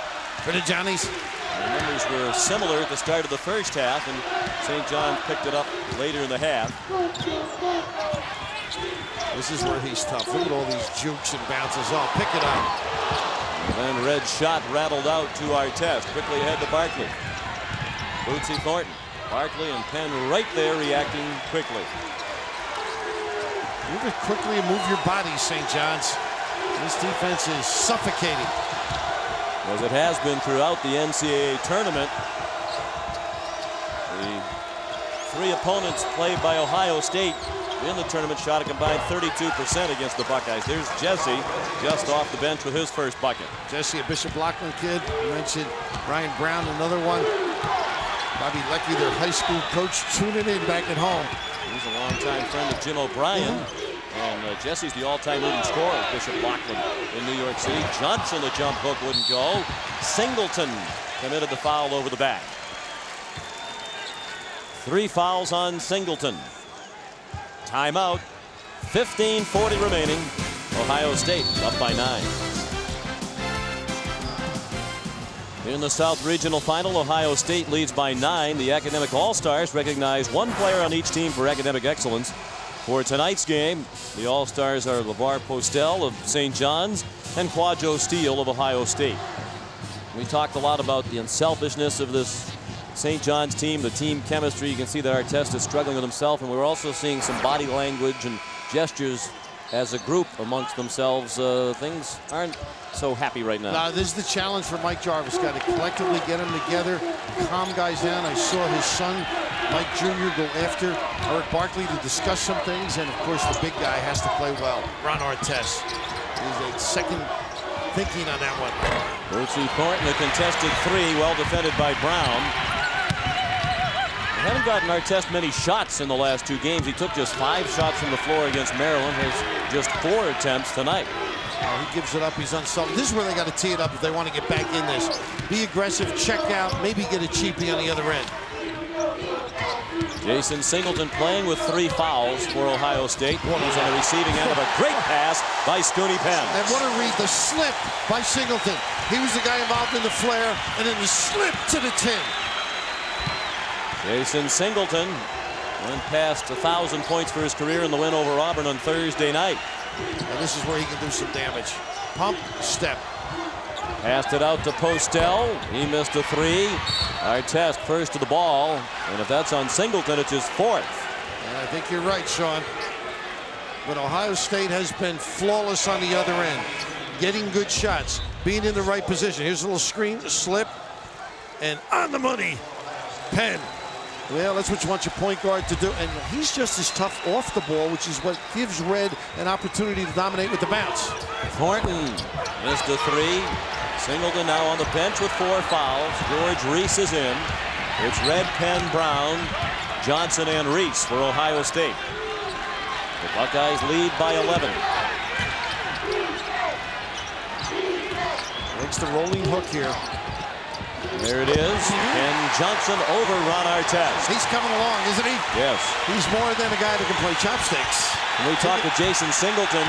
for the Johnnies. The numbers were similar at the start of the first half, and St. John's picked it up later in the half. This is where he's tough. Look at all these jukes and bounces. Oh, pick it up. And then Red's shot rattled out to Artest. Quickly ahead to Barkley. Bootsy Thornton. Barkley and Penn right there reacting quickly. Move it quickly and move your body, St. John's. This defense is suffocating. As it has been throughout the NCAA tournament. The 3 opponents played by Ohio State in the tournament shot a combined 32% against the Buckeyes. There's Jesse just off the bench with his first bucket. Jesse, a Bishop Loughlin kid. You mentioned Ryan Brown, another one. Bobby Leckie, their high school coach, tuning in back at home. He's a longtime friend of Jim Obrien. And Jesse's the all-time leading scorer of Bishop Loughlin in New York City. Johnson, the jump hook wouldn't go. Singleton committed the foul over the back. 3 fouls on Singleton. Timeout. 15:40 remaining. Ohio State up by 9. In the South Regional Final, Ohio State leads by 9. The Academic All-Stars recognize one player on each team for academic excellence. For tonight's game, the All-Stars are LeVar Postel of St. John's and Quadjo Steele of Ohio State. We talked a lot about the unselfishness of this St. John's team, the team chemistry. You can see that Artest is struggling with himself, and we're also seeing some body language and gestures as a group amongst themselves. Things aren't so happy right now. Now, this is the challenge for Mike Jarvis. Got to collectively get them together, calm guys down. I saw his son, Mike Jr., go after Eric Barkley to discuss some things, and of course the big guy has to play well. Ron Artest is a second thinking on that one. BC Thornton, the contested 3, well defended by Brown. They haven't gotten Artest many shots in the last 2 games. He took just 5 shots from the floor against Maryland. Has just 4 attempts tonight. He gives it up. He's unselfish. This is where they got to tee it up if they want to get back in this. Be aggressive, check out, maybe get a cheapie on the other end. Jason Singleton playing with 3 fouls for Ohio State. He's on the receiving end of a great pass by Scoonie Penn. And what a read, the slip by Singleton. He was the guy involved in the flare, and then the slip to the 10. Jason Singleton went past 1,000 points for his career in the win over Auburn on Thursday night. And this is where he can do some damage. Pump, step. Passed it out to Postel. He missed a 3. Artest first to the ball. And if that's on Singleton, it's his 4th. And I think you're right, Sean. But Ohio State has been flawless on the other end. Getting good shots. Being in the right position. Here's a little screen, a slip. And on the money, Penn. Well, that's what you want your point guard to do. And he's just as tough off the ball, which is what gives Red an opportunity to dominate with the bounce. Thornton missed a 3. Singleton now on the bench with 4 fouls. George Reese is in. It's Red, Penn, Brown, Johnson, and Reese for Ohio State. The Buckeyes lead by 11. Makes the rolling hook here. There it is. And Johnson over Ron Artest. He's coming along, isn't he? Yes. He's more than a guy that can play chopsticks. When we talked with Jason Singleton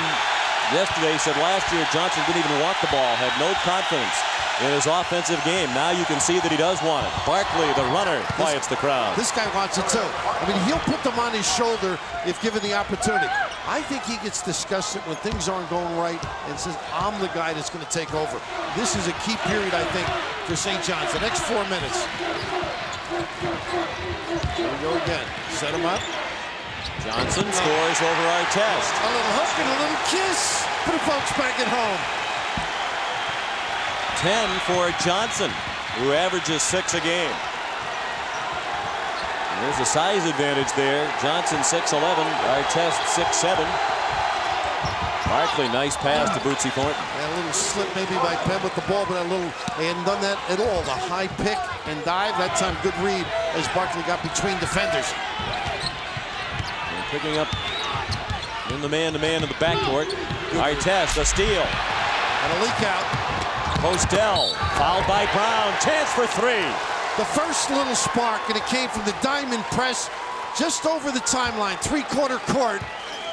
yesterday, he said last year Johnson didn't even want the ball, had no confidence in his offensive game. Now you can see that he does want it. Barkley, the runner, quiets the crowd. This guy wants it too. I mean, he'll put them on his shoulder if given the opportunity. I think he gets disgusted when things aren't going right and says, I'm the guy that's going to take over. This is a key period, I think, for St. John's. The next 4 minutes. Here we go again. Set him up. Johnson scores over Artest. A little hook and a little kiss for the folks back at home. 10 for Johnson, who averages 6 a game. And there's a size advantage there. Johnson 6'11", Artest 6'7". Barkley, nice pass to Bootsy Thornton. And a little slip maybe by Penn with the ball, but a little, they hadn't done that at all. The high pick and dive, that time good read as Barkley got between defenders. And picking up in the man-to-man in the backcourt. Artest, a steal. And a leak out. Postel, fouled by Brown, chance for 3. The first little spark, and it came from the diamond press just over the timeline, 3/4 court.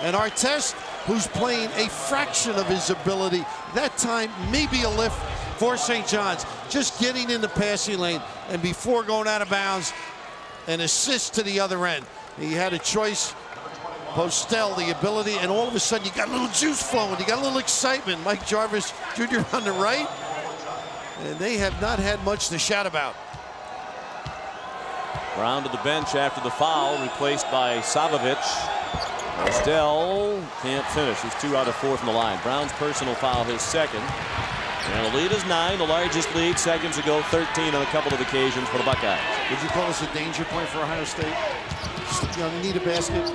And Artest, who's playing a fraction of his ability, that time maybe a lift for St. John's. Just getting in the passing lane, and before going out of bounds, an assist to the other end. He had a choice. Postel, the ability, and all of a sudden you got a little juice flowing, you got a little excitement. Mike Jarvis Jr. on the right, and they have not had much to shout about. Brown to the bench after the foul, replaced by Savovich. Postel can't finish. He's 2 out of 4 from the line. Brown's personal foul, his 2nd. And the lead is 9, the largest lead seconds ago, 13 on a couple of occasions for the Buckeyes. Would you call this a danger point for Ohio State? You need a basket.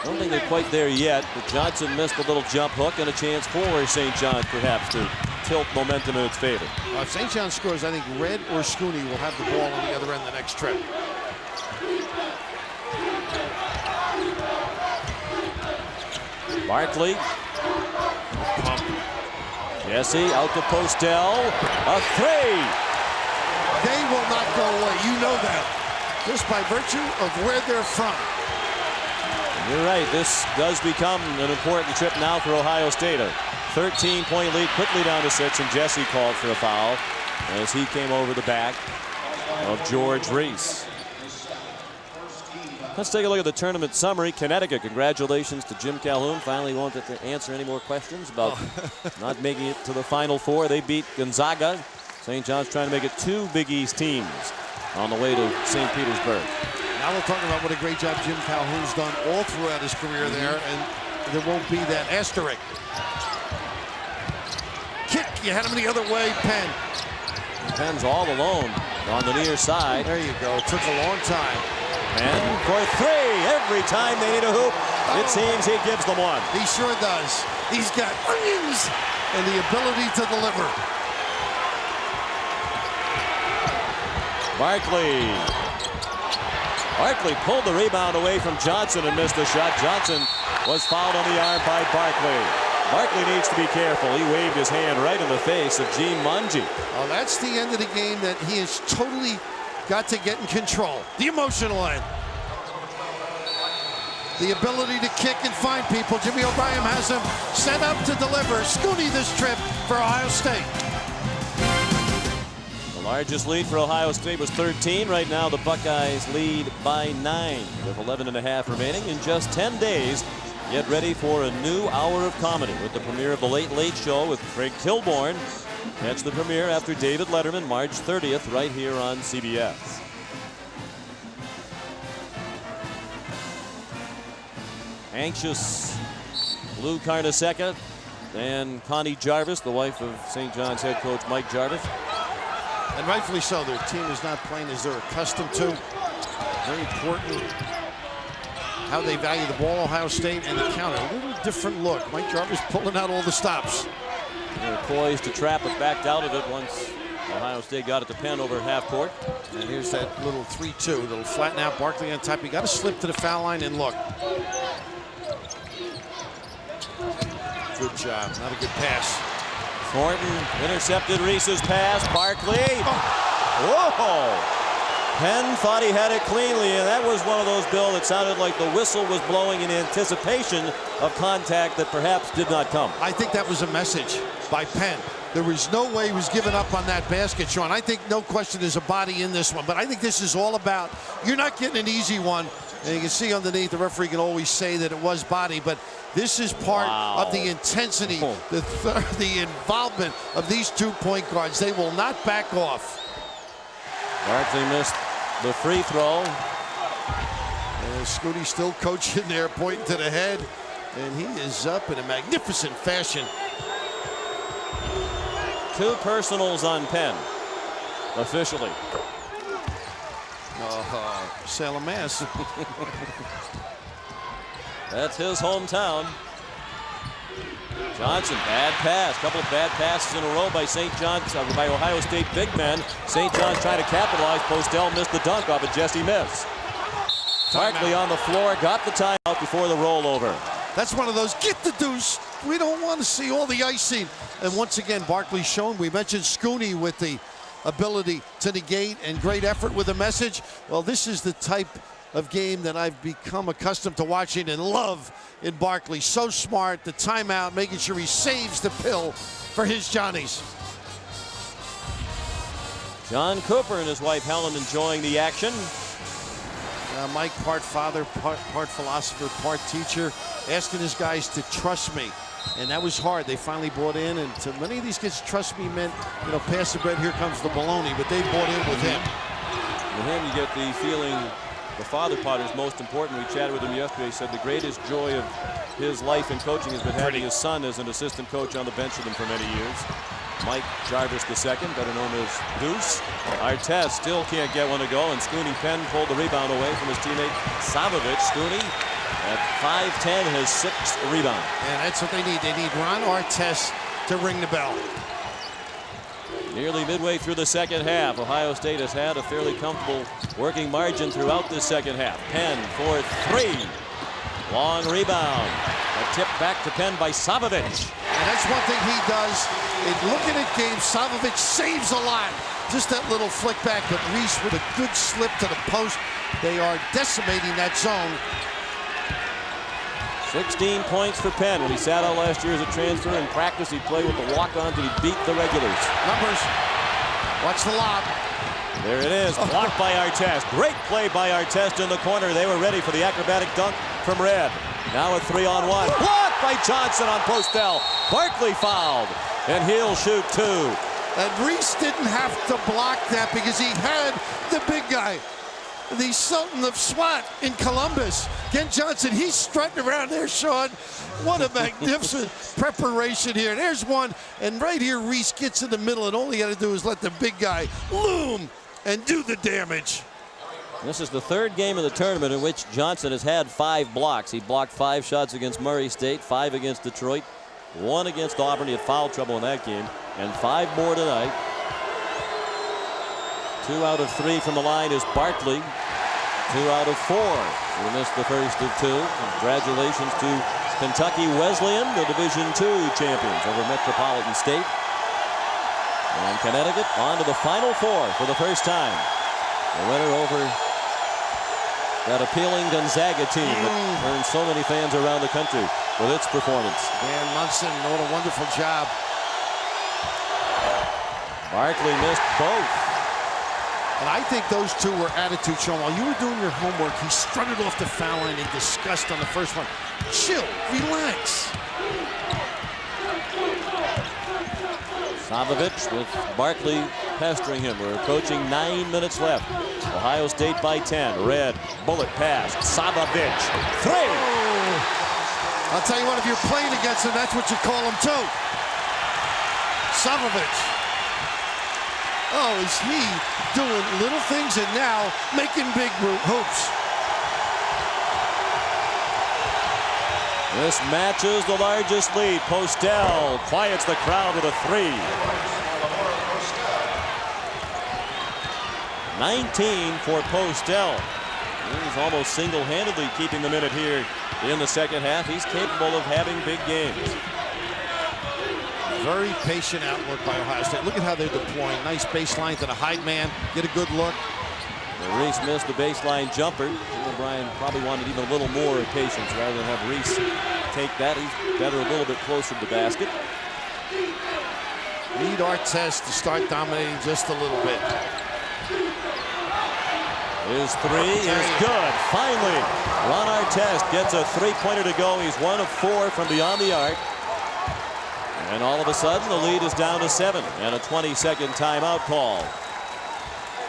I don't think they're quite there yet, but Johnson missed a little jump hook and a chance for St. John's perhaps to tilt momentum in its favor. If St. John's scores, I think Red or Scoonie will have the ball on the other end the next trip. Barkley. Jesse out to Postel. A 3. They will not go away. You know that. Just by virtue of where they're from. You're right. This does become an important trip now for Ohio State. A 13-point lead, quickly down to 6, and Jesse called for a foul as he came over the back of George Reese. Let's take a look at the tournament summary. Connecticut, congratulations to Jim Calhoun. Finally won't have to answer any more questions about not making it to the Final Four. They beat Gonzaga. St. John's trying to make it 2 Big East teams on the way to St. Petersburg. Now we'll talk about what a great job Jim Calhoun's done all throughout his career there, and there won't be that asterisk. Kick, you had him the other way, Penn. Penn's all alone on the near side. There you go, it took a long time. And for 3, every time they need a hoop, it seems he gives them one. He sure does. He's got onions and the ability to deliver. Barkley pulled the rebound away from Johnson and missed the shot. Johnson was fouled on the arm by Barkley. Barkley needs to be careful. He waved his hand right in the face of Gene Mungie. Oh, that's the end of the game that he has totally got to get in control. The emotional end. The ability to kick and find people. Jimmy Obrien has him set up to deliver. Scoonie this trip for Ohio State. The largest lead for Ohio State was 13. Right now the Buckeyes lead by 9 with 11.5 remaining. In just 10 days, get ready for a new hour of comedy with the premiere of The Late Late Show with Craig Kilborn. Catch the premiere after David Letterman, March 30th, right here on CBS. Anxious Lou Carnesecca and Connie Jarvis, the wife of St. John's head coach Mike Jarvis. And rightfully so. Their team is not playing as they're accustomed to. Very important how they value the ball, Ohio State, and the counter. A little different look. Mike Jarvis pulling out all the stops. They're poised to trap it, backed out of it once Ohio State got it to Penn over at half court. And here's that little 3-2. That'll flatten out Barkley on top. You got to slip to the foul line and look. Good job. Not a good pass. Thornton intercepted Reese's pass. Barkley. Whoa! Penn thought he had it cleanly, and that was one of those, Bill, that sounded like the whistle was blowing in anticipation of contact that perhaps did not come. I think that was a message by Penn. There was no way he was giving up on that basket, Sean. I think no question there's a body in this one, but I think this is all about, you're not getting an easy one. And you can see underneath, the referee can always say that it was body, but this is part of the intensity, the involvement of these 2 point guards. They will not back off. Barkley missed the free throw. And Scoonie still coaching there, pointing to the head, and he is up in a magnificent fashion. 2 personals on Penn, officially. Salem, Mass. That's his hometown. Johnson, bad pass. Couple of bad passes in a row by St. John's, by Ohio State big men. St. John's trying to capitalize. Postel missed the dunk off of Jesse Miss. Barkley on the floor, got the timeout before the rollover. That's one of those, get the deuce. We don't want to see all the icing. And once again, Barkley's shown. We mentioned Scoonie with the ability to negate and great effort with a message. Well, this is the type of game that I've become accustomed to watching and love in Barkley. So smart, the timeout, making sure he saves the pill for his Johnnies. John Cooper and his wife Helen enjoying the action. Mike, part father, part philosopher, part teacher, asking his guys to trust me. And that was hard. They finally bought in, and to many of these kids, trust me meant, you know, pass the bread, here comes the bologna, but they bought in with him. With him, you get the feeling the father part is most important. We chatted with him yesterday. He said the greatest joy of his life in coaching has been having his son as an assistant coach on the bench with him for many years. Mike Jarvis II, better known as Deuce. Artest still can't get one to go, and Scoonie Penn pulled the rebound away from his teammate Savovich. Scoonie at 5'10" has 6 rebounds. And that's what they need. They need Ron Artest to ring the bell. Nearly midway through the second half, Ohio State has had a fairly comfortable working margin throughout the second half. Penn for 3. Long rebound. A tip back to Penn by Savovich. And that's one thing he does. In looking at games, Savovich saves a lot. Just that little flick back, but Reese with a good slip to the post. They are decimating that zone. 16 points for Penn. When he sat out last year as a transfer in practice, he played with the walk-ons and he beat the regulars. Numbers. Watch the lob. There it is, blocked by Artest. Great play by Artest in the corner. They were ready for the acrobatic dunk from Red. Now a 3-on-1. Blocked by Johnson on Postel. Barkley fouled, and he'll shoot 2. And Reese didn't have to block that because he had the big guy, the Sultan of SWAT in Columbus. Ken Johnson, he's strutting around there, Sean. What a magnificent preparation here. There's one, and right here Reese gets in the middle, and all he got to do is let the big guy loom and do the damage. This is the third game of the tournament in which Johnson has had 5 blocks. He blocked 5 shots against Murray State, 5 against Detroit, 1 against Auburn. He had foul trouble in that game, and 5 more tonight. 2 out of 3 from the line is Barkley. 2 out of 4. He missed the first of 2. Congratulations to Kentucky Wesleyan, the Division II champions over Metropolitan State. And Connecticut on to the Final Four for the first time. The winner over that appealing Gonzaga team that earned so many fans around the country with its performance. Dan Munson, what a wonderful job. Barkley missed both. And I think those two were attitude shown. While you were doing your homework, he strutted off the foul line in disgust on the first one. Chill, relax. Savovich with Barkley pestering him. We're approaching 9 minutes left. Ohio State by 10. Red, bullet pass. Savovich, 3. Oh. I'll tell you what, if you're playing against him, that's what you call him too. Savovich. Oh, is he doing little things and now making big hoops? This matches the largest lead. Postel quiets the crowd with a 3. 19 for Postel. He's almost single-handedly keeping the minute here in the second half. He's capable of having big games. Very patient outlook by Ohio State. Look at how they're deploying. Nice baseline to the hide man. Get a good look. Reese missed the baseline jumper. Obrien probably wanted even a little more patience rather than have Reese take that. He's better a little bit closer to the basket. Need Artest to start dominating just a little bit. His 3 is good. Finally, Ron Artest gets a 3-pointer to go. He's 1 of 4 from beyond the arc. And all of a sudden, the lead is down to 7. And a 20-second timeout call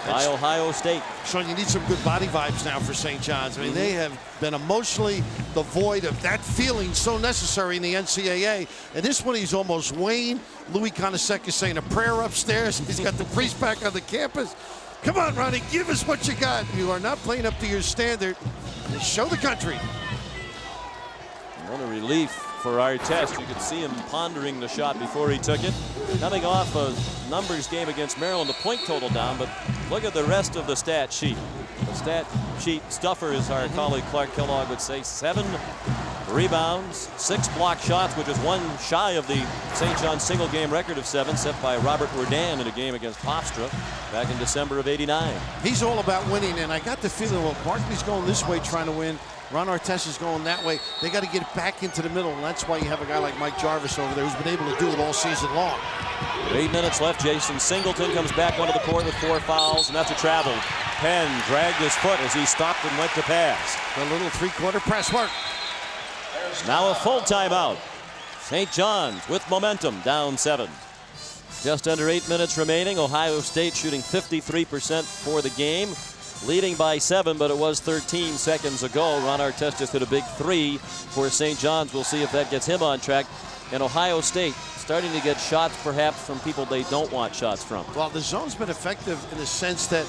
by Ohio State. Sean, you need some good body vibes now for St. John's. I mean, they have been emotionally devoid of that feeling so necessary in the NCAA. And this one, he's almost Wayne. Louis Conisek is saying a prayer upstairs. He's got the priest back on the campus. Come on, Ronnie, give us what you got. You are not playing up to your standard. Show the country. What a relief for Artest. You could see him pondering the shot before he took it. Coming off a numbers game against Maryland, the point total down, but look at the rest of the stat sheet. The stat sheet stuffer, as our colleague Clark Kellogg would say. 7 rebounds, 6 block shots, which is 1 shy of the St. John's single game record of 7 set by Robert Wordan in a game against Hofstra back in December of '89. He's all about winning, and I got the feeling, well, Barkley's going this way trying to win. Ron Artest is going that way. They got to get it back into the middle, and that's why you have a guy like Mike Jarvis over there who's been able to do it all season long. 8 minutes left. Jason Singleton comes back onto the court with 4 fouls, and that's a travel. Penn dragged his foot as he stopped and went to pass. A little 3-quarter press work. Now a full timeout. St. John's with momentum, down 7. Just under 8 minutes remaining. Ohio State shooting 53% for the game. Leading by 7, but it was 13 seconds ago. Ron Artest just hit a big 3 for St. John's. We'll see if that gets him on track. And Ohio State starting to get shots perhaps from people they don't want shots from. Well, the zone's been effective in the sense that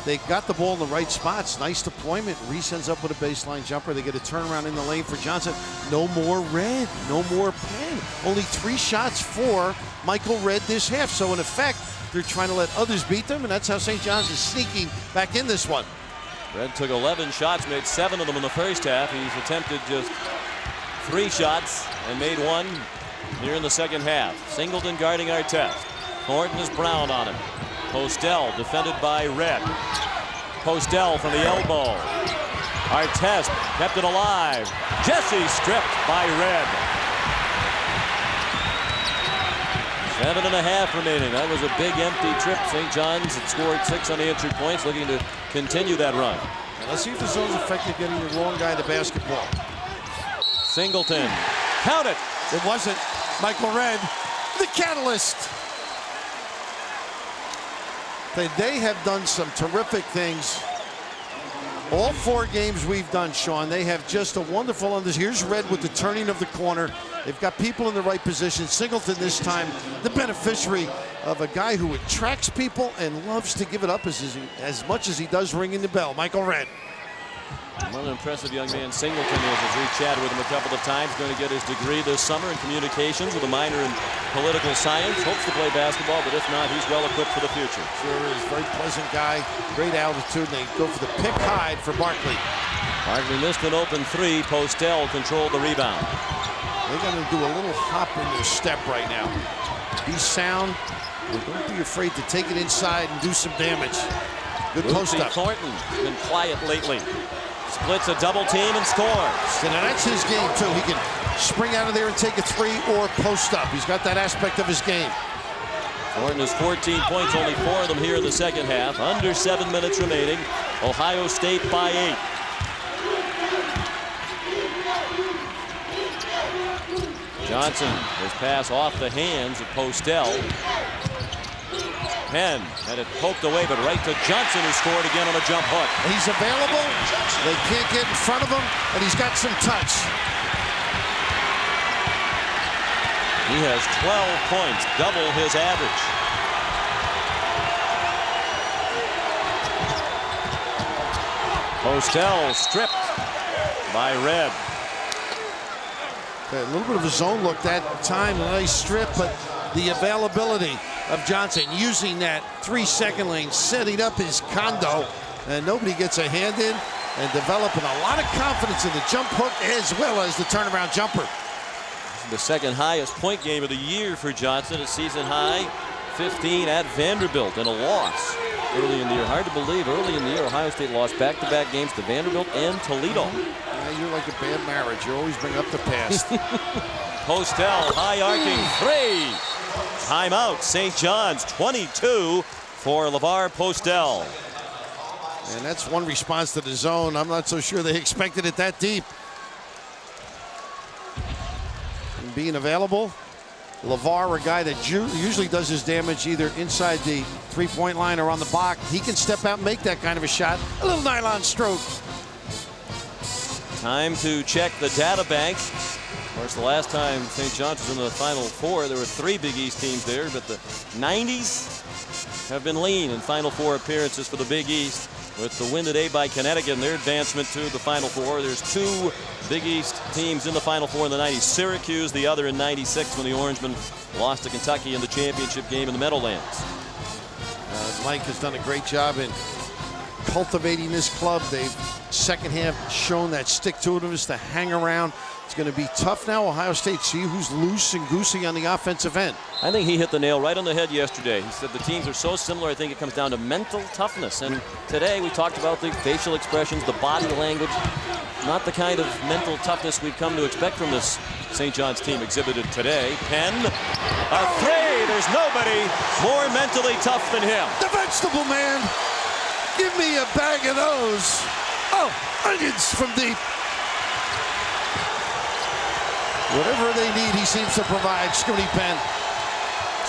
they got the ball in the right spots. Nice deployment. Reese ends up with a baseline jumper. They get a turnaround in the lane for Johnson. No more Red. No more Penn. Only 3 shots for Michael Red this half. So in effect, they're trying to let others beat them, and that's how St. John's is sneaking back in this one. Red took 11 shots, made 7 of them in the first half. He's attempted just 3 shots and made 1 here in the second half. Singleton guarding Artest. Thornton is Brown on him. Postel defended by Red. Postel from the elbow. Artest kept it alive. Jesse stripped by Red. 7.5 remaining. That was a big empty trip. St. John's had scored 6 unanswered points, looking to continue that run. Let's see if the zone's effective getting the wrong guy to basketball. Singleton. Count it. It wasn't. Michael Red, the catalyst. They have done some terrific things. All 4 games we've done, Sean, they have just a wonderful understanding. Here's Red with the turning of the corner. They've got people in the right position. Singleton this time, the beneficiary of a guy who attracts people and loves to give it up as much as he does ringing the bell. Michael Red. What an impressive young man Singleton is, as we chatted with him a couple of times. Going to get his degree this summer in communications with a minor in political science. Hopes to play basketball, but if not, he's well equipped for the future. Sure is. Very pleasant guy. Great altitude. They go for the pick hide for Barkley. Barkley missed an open 3. Postel controlled the rebound. They're going to do a little hop in their step right now. Be sound. And don't be afraid to take it inside and do some damage. Good post up. Thornton's been quiet lately. Splits a double team and scores. And that's his game too. He can spring out of there and take a 3 or post up. He's got that aspect of his game. Thornton has 14 points, only 4 of them here in the second half. Under 7 minutes remaining. Ohio State by 8. Johnson, his pass off the hands of Postel. Penn had it poked away, but right to Johnson, who scored again on a jump hook. He's available. They can't get in front of him, and he's got some touch. He has 12 points, double his average. Postel stripped by Red. A little bit of a zone look that time, a nice strip, but the availability of Johnson using that 3-second lane, setting up his condo, and nobody gets a hand in, and developing a lot of confidence in the jump hook as well as the turnaround jumper. The second highest point game of the year for Johnson, a season high 15 at Vanderbilt, and a loss early in the year. Hard to believe, early in the year Ohio State lost back-to-back games to Vanderbilt and Toledo. Yeah, you're like a bad marriage. You always bring up the past. Postel, high arcing 3. Timeout, St. John's, 22 for LeVar Postel. And that's one response to the zone. I'm not so sure they expected it that deep. And being available, LeVar, a guy that usually does his damage either inside the 3-point line or on the block. He can step out and make that kind of a shot. A little nylon stroke. Time to check the data bank. Of course, the last time St. John's was in the Final Four, there were 3 Big East teams there, but the 90s have been lean in Final Four appearances for the Big East. With the win today by Connecticut and their advancement to the Final Four, there's 2 Big East teams in the Final Four in the 90s. Syracuse, the other in 96 when the Orangemen lost to Kentucky in the championship game in the Meadowlands. Mike has done a great job in cultivating this club. They've second half shown that stick-to-itiveness to hang around. It's going to be tough now. Ohio State, see who's loose and goosey on the offensive end. I think he hit the nail right on the head yesterday. He said the teams are so similar, I think it comes down to mental toughness. And today we talked about the facial expressions, the body language. Not the kind of mental toughness we've come to expect from this St. John's team exhibited today. Penn, a 3. There's nobody more mentally tough than him. The vegetable man. Give me a bag of those. Oh, onions from deep. Whatever they need, he seems to provide. Scoonie Penn.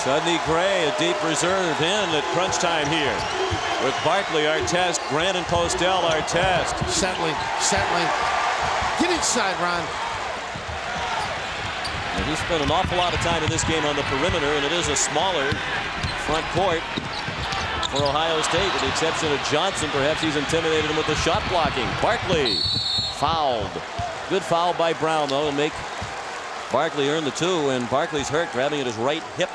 Sudney Gray, a deep reserve in at crunch time here. With Barkley, Artest, Grant and Postel, Artest. Settling. Get inside, Ron. And he spent an awful lot of time in this game on the perimeter, and it is a smaller front court for Ohio State, with the exception of Johnson. Perhaps he's intimidated him with the shot blocking. Barkley fouled. Good foul by Brown, though, and make Barkley earn the 2, and Barkley's hurt, grabbing at his right hip.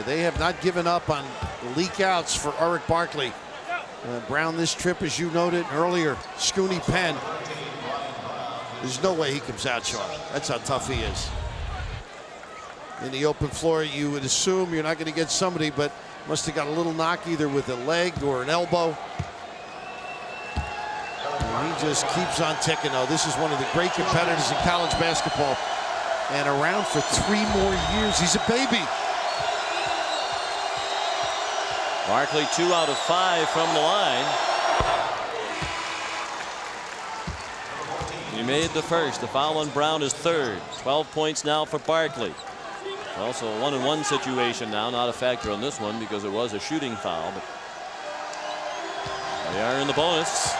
They have not given up on leak outs for Eric Barkley. Brown this trip, as you noted earlier. Scoonie Penn. There's no way he comes out, Sean. That's how tough he is. In the open floor, you would assume you're not going to get somebody, but must have got a little knock either with a leg or an elbow. And He just keeps on ticking, though. This is one of the great competitors in college basketball. And around for 3 more years. He's a baby. Barkley 2 out of 5 from the line. He made the first. The foul on Brown is third. 12 points now for Barkley. Also a 1-and-1 situation now. Not a factor on this one because it was a shooting foul. But they are in the bonus.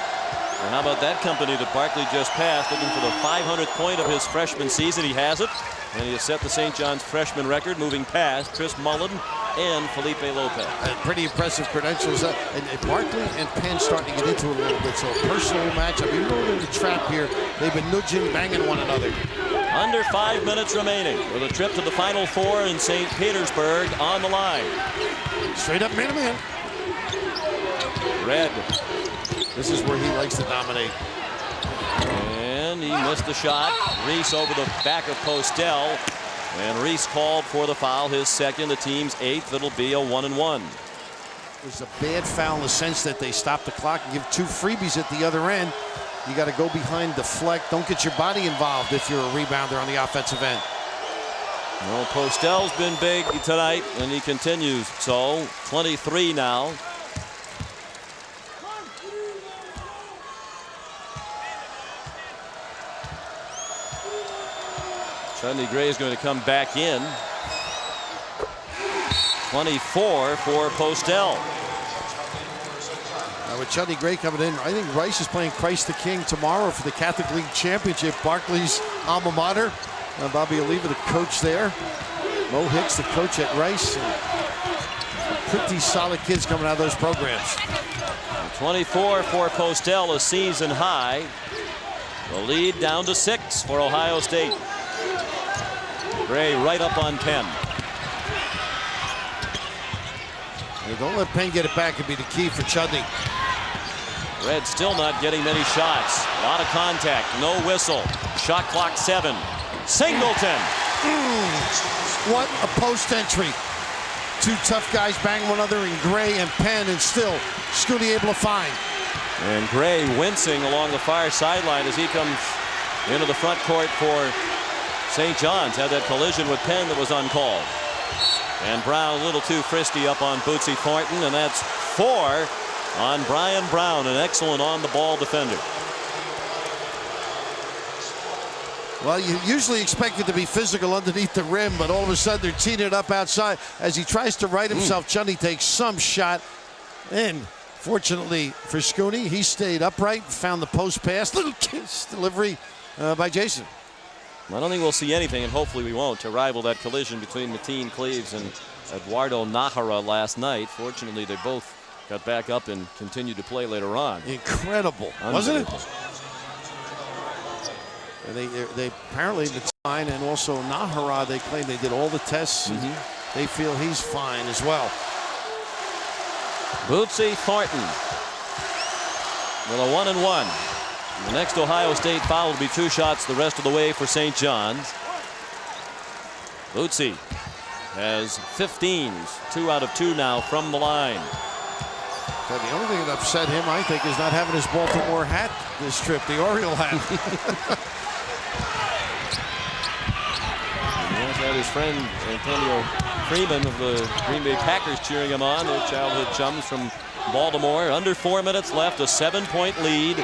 And how about that company that Barkley just passed, looking for the 500th point of his freshman season. He has it, and he has set the St. John's freshman record, moving past Chris Mullen and Felipe Lopez. Pretty impressive credentials. And Barkley and Penn starting to get into it a little bit. So a personal matchup. Even though they're in the trap here, they've been nudging, banging one another. Under 5 minutes remaining with a trip to the Final Four in St. Petersburg on the line. Straight up man-to-man. Red. This is where he likes to dominate. And he missed the shot. Reese over the back of Postel. And Reese called for the foul, his second, the team's 8th. It'll be a 1-and-1. It was a bad foul in the sense that they stop the clock and give 2 freebies at the other end. You got to go behind, deflect. Don't get your body involved if you're a rebounder on the offensive end. Well, Postel's been big tonight, and he continues. So 23 now. Chudney Gray is going to come back in. 24 for Postel. With Chudney Gray coming in, I think Rice is playing Christ the King tomorrow for the Catholic League Championship. Barkley's alma mater. Bobby Oliva, the coach there. Mo Hicks, the coach at Rice. Pretty solid kids coming out of those programs. 24 for Postel, a season high. The lead down to 6 for Ohio State. Gray right up on Penn. Don't let Penn get it back. It'd be the key for Chudney. Red still not getting many shots. A lot of contact. No whistle. Shot clock 7. Singleton. What a post entry. 2 tough guys bang one another in Gray and Penn, and still Scoonie able to find. And Gray wincing along the far sideline as he comes into the front court for St. John's. Had that collision with Penn that was uncalled. And Brown a little too frisky up on Bootsy Thornton, and that's 4 on Brian Brown, an excellent on-the-ball defender. Well, you usually expect it to be physical underneath the rim, but all of a sudden they're teeing it up outside. As he tries to right himself, Chudney takes some shot. And fortunately for Scoonie, he stayed upright, found the post pass. Little kiss delivery by Jason. I don't think we'll see anything, and hopefully we won't, to rival that collision between Mateen Cleaves and Eduardo Nahara last night. Fortunately, they both got back up and continued to play later on. Incredible, wasn't it? And they apparently, the line and also Nahara, they claim they did all the tests. They feel he's fine as well. Bootsy Thornton with a 1-and-1. The next Ohio State foul will be 2 shots the rest of the way for St. John's. Bootsy has 15s, 2 out of 2 now from the line. But the only thing that upset him, I think, is not having his Baltimore hat this trip, the Oriole hat. He also had his friend Antonio Freeman of the Green Bay Packers cheering him on. Their childhood chums from Baltimore. Under 4 minutes left, a 7-point lead.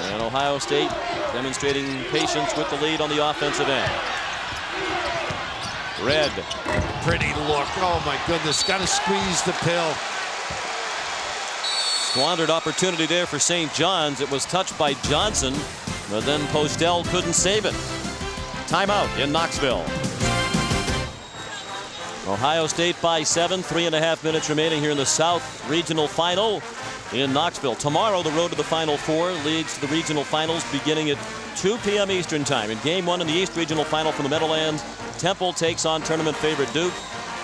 And Ohio State demonstrating patience with the lead on the offensive end. Red. Pretty look. Oh, my goodness. Got to squeeze the pill. Squandered opportunity there for St. John's. It was touched by Johnson, but then Postel couldn't save it. Timeout in Knoxville. Ohio State by 7, 3.5 minutes remaining here in the South Regional Final in Knoxville. Tomorrow, the road to the Final Four leads to the regional finals beginning at 2 p.m. Eastern Time. In Game 1 in the East Regional Final from the Meadowlands, Temple takes on tournament favorite Duke.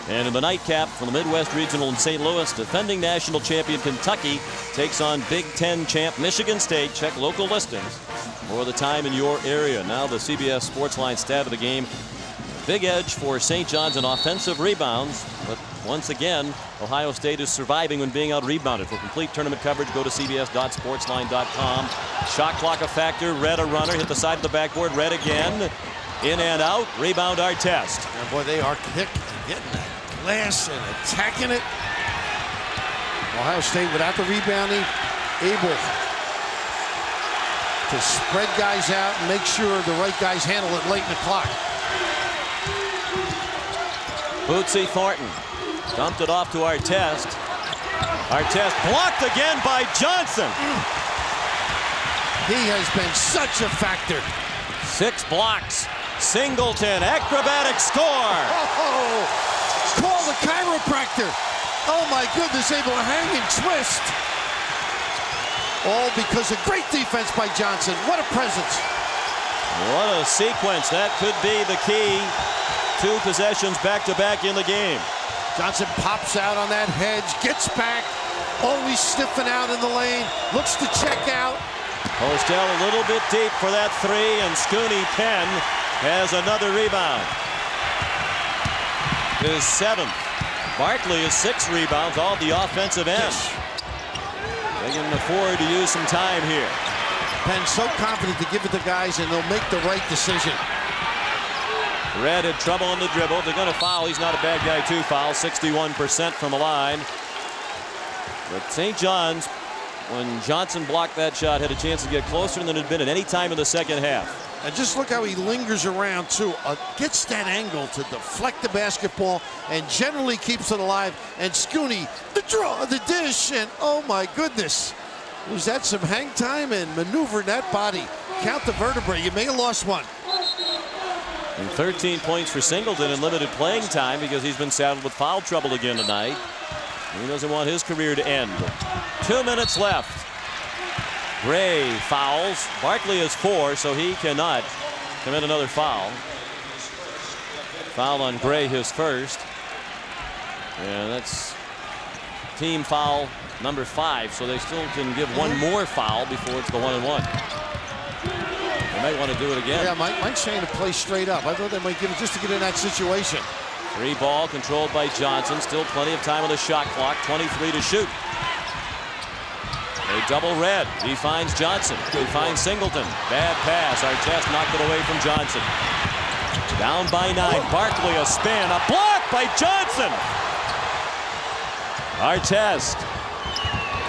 And in the nightcap from the Midwest Regional in St. Louis, defending national champion Kentucky takes on Big Ten champ Michigan State. Check local listings for the time in your area. Now the CBS Sportsline stat of the game. big edge for St. John's in offensive rebounds, but once again, Ohio State is surviving when being out-rebounded. For complete tournament coverage, go to cbs.sportsline.com. Shot clock a factor. Red a runner. Hit the side of the backboard. Red again. In and out. Rebound Artest. And boy, they are kicking and getting that glass and attacking it. Ohio State, without the rebounding, able to spread guys out and make sure the right guys handle it late in the clock. Bootsy Thornton dumped it off to Artest. Artest blocked again by Johnson. He has been such a factor. 6 blocks. Singleton, acrobatic score. Oh, call the chiropractor. Oh my goodness, able to hang and twist. All because of great defense by Johnson. What a presence. What a sequence. That could be the key. 2 possessions back-to-back in the game. Johnson pops out on that hedge, gets back, always sniffing out in the lane, looks to check out. Postel a little bit deep for that 3, and Scoonie Penn has another rebound. His 7th. Barkley has 6 rebounds, all the offensive end. They can afford to use some time here. Penn so confident to give it to guys, and they'll make the right decision. Red had trouble on the dribble. They're going to foul. He's not a bad guy to foul. 61% from the line. But St. John's, when Johnson blocked that shot, had a chance to get closer than it had been at any time in the second half. And just look how he lingers around, too. Gets that angle to deflect the basketball and generally keeps it alive. And Scoonie, the draw, the dish, and oh my goodness. Was that some hang time and maneuvering that body? Count the vertebrae. You may have lost one. And 13 points for Singleton in limited playing time because he's been saddled with foul trouble again tonight. He doesn't want his career to end. 2 minutes left. Gray fouls. Barkley has 4, so he cannot commit another foul. Foul on Gray, his first. And that's team foul number 5, so they still can give one more foul before it's the 1-and-1. They might want to do it again. Yeah, Mike's saying to play straight up. I thought they might give it just to get in that situation. 3 ball controlled by Johnson. Still plenty of time on the shot clock. 23 to shoot. They double Red. He finds Johnson. He finds Singleton. Bad pass. Artest knocked it away from Johnson. Down by 9. Barkley a spin. A block by Johnson. Artest.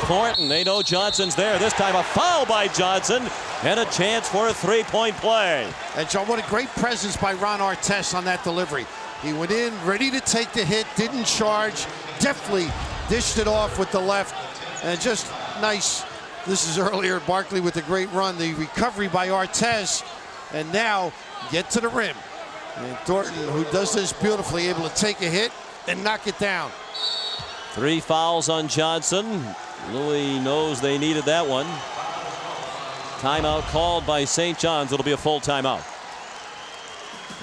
Thornton. They know Johnson's there. This time a foul by Johnson. And a chance for a 3-point play. And John, what a great presence by Ron Artest on that delivery. He went in ready to take the hit, didn't charge, deftly dished it off with the left, and just nice. This is earlier, Barkley with a great run, the recovery by Artest, and now get to the rim. And Thornton, who does this beautifully, able to take a hit and knock it down. 3 fouls on Johnson. Louis knows they needed that one. Timeout called by St. John's. It'll be a full timeout.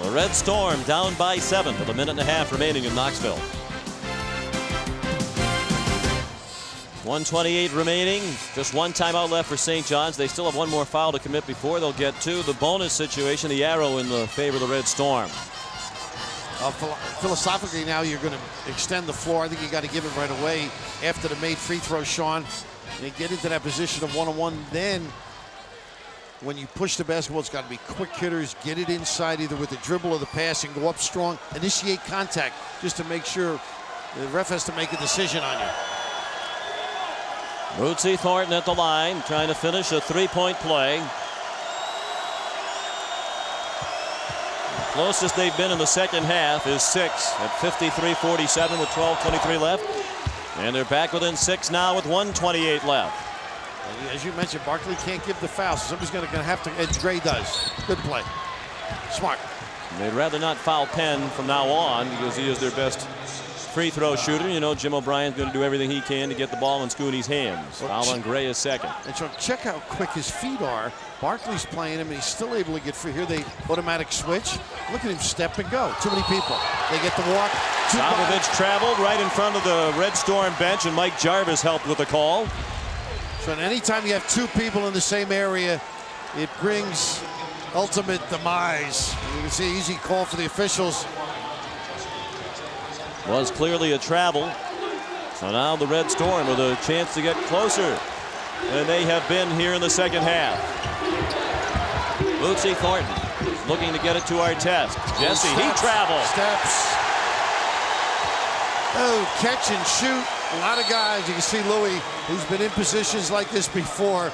The Red Storm down by 7 with a minute and a half remaining in Knoxville. 1:28 remaining. Just 1 timeout left for St. John's. They still have 1 more foul to commit before they'll get to the bonus situation. The arrow in the favor of the Red Storm. Philosophically, now you're going to extend the floor. I think you got to give it right away after the made free throw, Sean. They get into that position of 1-on-1. Then when you push the basketball, it's got to be quick hitters, get it inside either with the dribble or the pass and go up strong, initiate contact just to make sure the ref has to make a decision on you. Bootsy Thornton at the line, trying to finish a 3-point play. The closest they've been in the second half is 6 at 53-47 with 12:23 left. And they're back within 6 now with 1:28 left. As you mentioned, Barkley can't give the foul, so somebody's going to have to, Ed Gray does. Good play. Smart. They'd rather not foul Penn from now on because he is their best free throw shooter. You know, Jim O'Brien's going to do everything he can to get the ball in Scoonie's hands. Foul on Gray is second. And so check how quick his feet are. Barkley's playing him, and he's still able to get free. Here they automatic switch. Look at him step and go. Too many people. They get the walk. Popovich traveled right in front of the Red Storm bench, and Mike Jarvis helped with the call. So anytime you have 2 people in the same area, it brings ultimate demise. You can see easy call for the officials. Was clearly a travel. So now the Red Storm with a chance to get closer than they have been here in the second half. Bootsy Thornton looking to get it to Artest. Jesse, he travels. Steps. Oh, catch and shoot. A lot of guys. You can see Louis, who's been in positions like this before.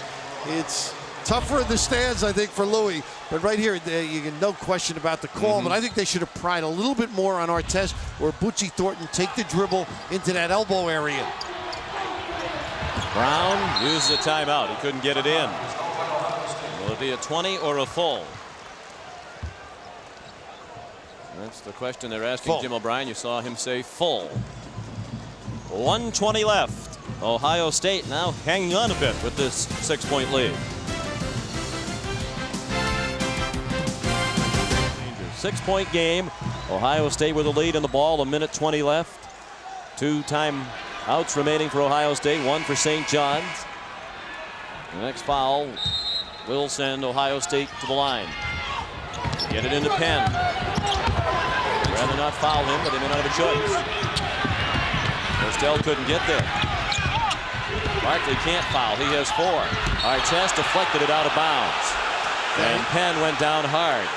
It's tougher in the stands, I think, for Louis. But right here, you get no question about the call. But I think they should have pried a little bit more on Artest or Bootsy Thornton take the dribble into that elbow area. Brown uses a timeout. He couldn't get it in. Will it be a 20 or a full? That's the question they're asking Full. Jim Obrien. You saw him say full. 1:20 left. Ohio State now hanging on a bit with this 6-point lead. 6-point game. Ohio State with a lead in the ball. 1:20 left. 2 timeouts remaining for Ohio State. 1 for St. John's. The next foul will send Ohio State to the line. Get it into Penn. Rather not foul him, but they may not have a choice. Postell couldn't get there. Barkley can't foul. He has 4. Artest deflected it out of bounds. And Penn went down hard.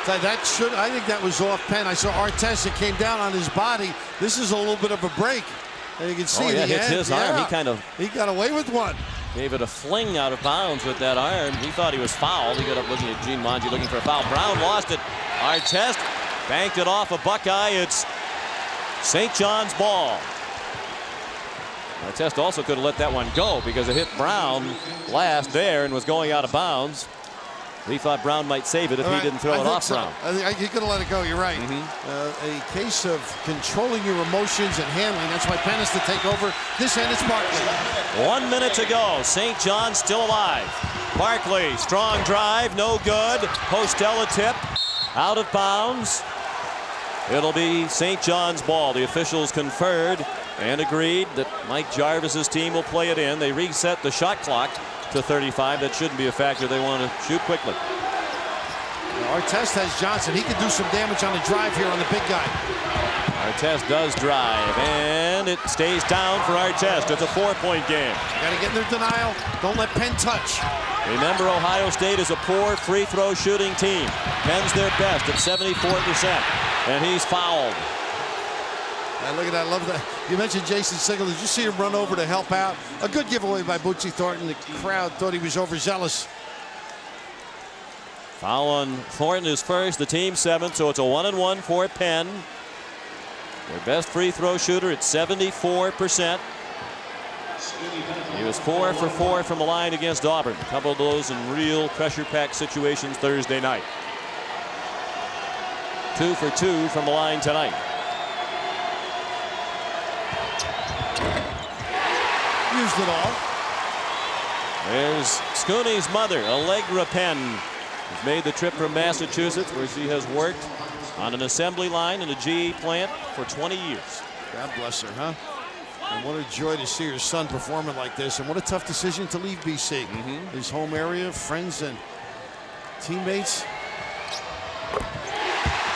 I think that was off Penn. I saw Artest. It came down on his body. This is a little bit of a break. And you can see it hits his arm. He got away with one. Gave it a fling out of bounds with that arm. He thought he was fouled. He got up looking at Gene Monge looking for a foul. Brown lost it. Artest banked it off a Buckeye. It's St. John's ball. Artest also could have let that one go because it hit Brown last there and was going out of bounds. He thought Brown might save it if he didn't throw it off Brown. I think he could have let it go. You're right. A case of controlling your emotions and handling. That's why Penn has to take over. This end, it's Barkley. 1 minute to go. St. John's still alive. Barkley, strong drive, no good. Postell a tip, out of bounds. It'll be St. John's ball. The officials conferred and agreed that Mike Jarvis's team will play it in. They reset the shot clock to 35. That shouldn't be a factor. They want to shoot quickly. Artest has Johnson. He can do some damage on the drive here on the big guy. Artest does drive, and it stays down for Artest. It's a 4-point game. Got to get in their denial. Don't let Penn touch. Remember, Ohio State is a poor free throw shooting team. Penn's their best at 74%, and he's fouled. Look at that. I love that. You mentioned Jason Siegel. Did you see him run over to help out? A good giveaway by Bootsy Thornton. The crowd thought he was overzealous. Foul on Thornton is first, the team 7th, so it's a 1-and-1 for Penn. Their best free throw shooter at 74%. He was 4 for 4 from the line against Auburn. A couple of those in real pressure-packed situations Thursday night. 2 for 2 from the line tonight. Used it all. There's Scoonie's mother, Allegra Penn, who's made the trip from Massachusetts, where she has worked on an assembly line in a GE plant for 20 years. God bless her, huh? And what a joy to see her son performing like this. And what a tough decision to leave BC. His home area, friends and teammates.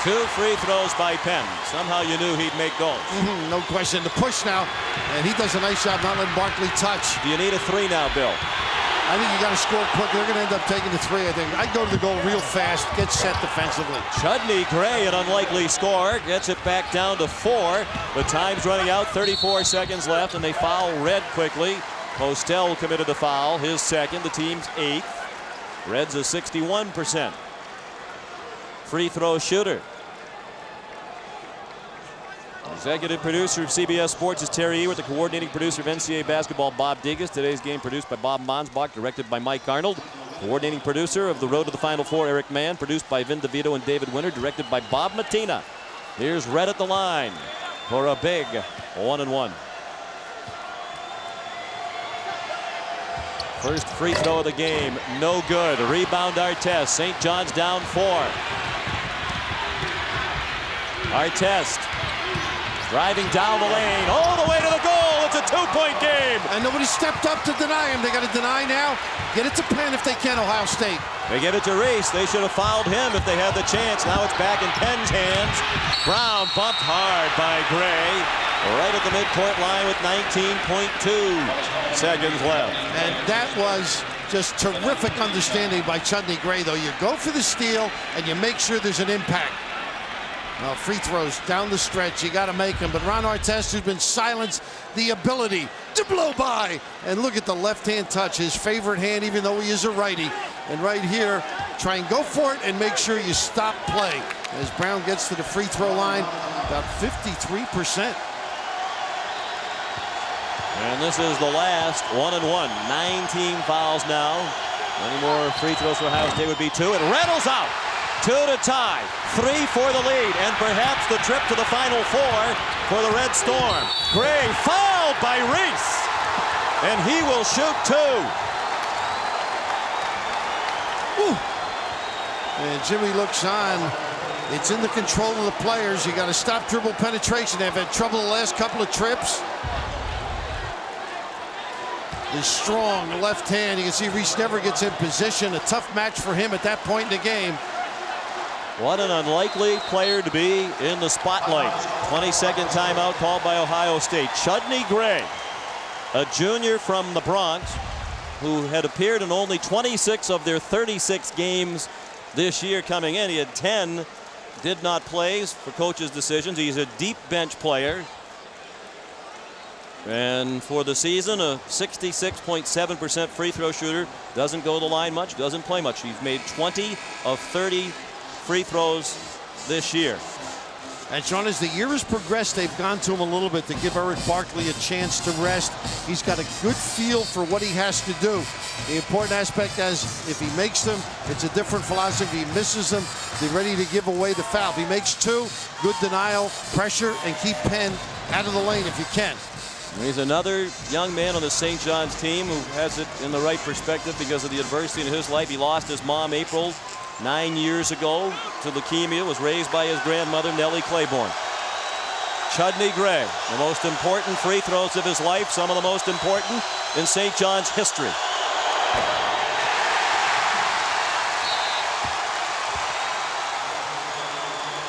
2 free throws by Penn. Somehow you knew he'd make goals. No question. The push now. And he does a nice job not letting Barkley touch. Do you need a 3 now, Bill? I think you got to score quick. They're going to end up taking the 3, I think. I'd go to the goal real fast, get set defensively. Chudney Gray, an unlikely score, gets it back down to 4. The time's running out, 34 seconds left, and they foul Red quickly. Postell committed the foul, his second, the team's 8th. Red's a 61% free throw shooter. Executive producer of CBS Sports is Terry Ewert. The coordinating producer of NCAA basketball, Bob Digas. Today's game produced by Bob Monsbach, directed by Mike Arnold. Coordinating producer of The Road to the Final Four, Eric Mann. Produced by Vin DeVito and David Winter. Directed by Bob Matina. Here's Red at the line for a big 1-and-1. First free throw of the game, no good. Rebound Artest. St. John's down 4. Artest driving down the lane, all the way to the goal. It's a 2-point game. And nobody stepped up to deny him. They got to deny now. Get it to Penn if they can, Ohio State. They give it to Reese. They should have fouled him if they had the chance. Now it's back in Penn's hands. Brown bumped hard by Gray. Right at the midcourt line with 19.2 seconds left. And that was just terrific understanding by Chudney Gray, though. You go for the steal and you make sure there's an impact. Well, free throws down the stretch, you got to make them. But Ron Artest, who's been silenced, the ability to blow by. And look at the left-hand touch, his favorite hand, even though he is a righty. And right here, try and go for it and make sure you stop play. As Brown gets to the free throw line, about 53%. And this is the last 1-1. 19 fouls now. Any more free throws for Ohio State would be 2. It rattles out. 2 to tie. 3 for the lead. And perhaps the trip to the Final Four for the Red Storm. Gray fouled by Reese. And he will shoot 2. Ooh. And Jimmy looks on. It's in the control of the players. You got to stop dribble penetration. They've had trouble the last couple of trips. The strong left hand. You can see Reese never gets in position. A tough match for him at that point in the game. What an unlikely player to be in the spotlight. 22nd timeout called by Ohio State. Chudney Gray, a junior from the Bronx, who had appeared in only 26 of their 36 games this year coming in. He had 10 did not plays for coaches' decisions. He's a deep bench player. And for the season, a 66.7% free throw shooter. Doesn't go to the line much, doesn't play much. He's made 20 of 30 free throws this year. And Sean, as the year has progressed, they've gone to him a little bit to give Eric Barkley a chance to rest. He's got a good feel for what he has to do. The important aspect is if he makes them, it's a different philosophy. If he misses them, they're ready to give away the foul. If he makes 2, good denial, pressure, and keep Penn out of the lane if you can. He's another young man on the St. John's team who has it in the right perspective because of the adversity in his life. He lost his mom April 9 years ago to leukemia, was raised by his grandmother Nellie Claiborne. Chudney Gray, the most important free throws of his life, some of the most important in St. John's history.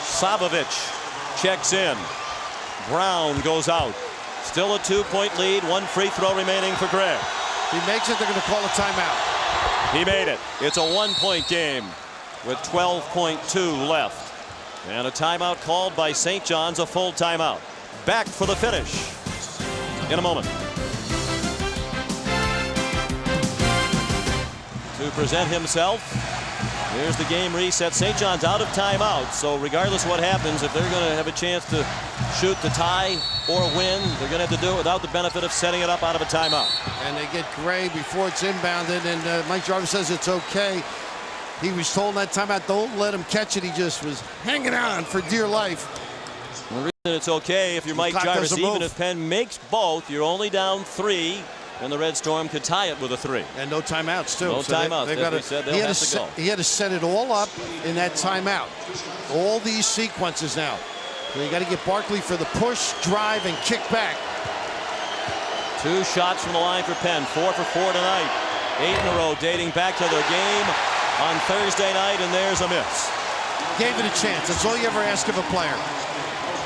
Savovich checks in. Brown goes out. Still a 2-point lead, 1 free throw remaining for Gray. If he makes it, they're going to call a timeout. He made it. It's a 1-point game with 12.2 left. And a timeout called by St. John's, a full timeout. Back for the finish in a moment. To present himself, here's the game reset. St. John's out of timeout, so regardless of what happens, if they're going to have a chance to shoot the tie or win, they're going to have to do it without the benefit of setting it up out of a timeout. And they get Gray before it's inbounded, and Mike Jarvis says it's okay. He was told in that timeout, don't let him catch it. He just was hanging on for dear life. The reason it's okay if you're Mike Jarvis, even if Penn makes both, you're only down 3, and the Red Storm could tie it with a 3. And no timeouts, too. No timeouts. He had to set it all up in that timeout. All these sequences now. So you got to get Barkley for the push, drive, and kick back. 2 shots from the line for Penn. 4 for 4 tonight. 8 in a row dating back to their game on Thursday night, and there's a miss. Gave it a chance. That's all you ever ask of a player.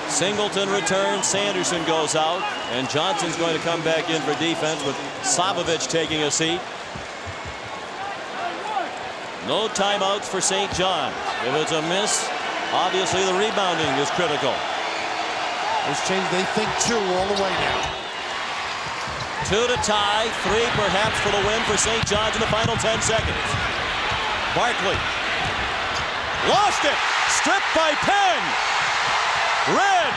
Singleton returns, Sanderson goes out, and Johnson's going to come back in for defense with Savovich taking a seat. No timeouts for St. John. If it's a miss, obviously the rebounding is critical. It's changed. They think 2 all the way now. 2 to tie, 3 perhaps for the win for St. John's in the final 10 seconds. Barkley lost it, stripped by Penn. Red,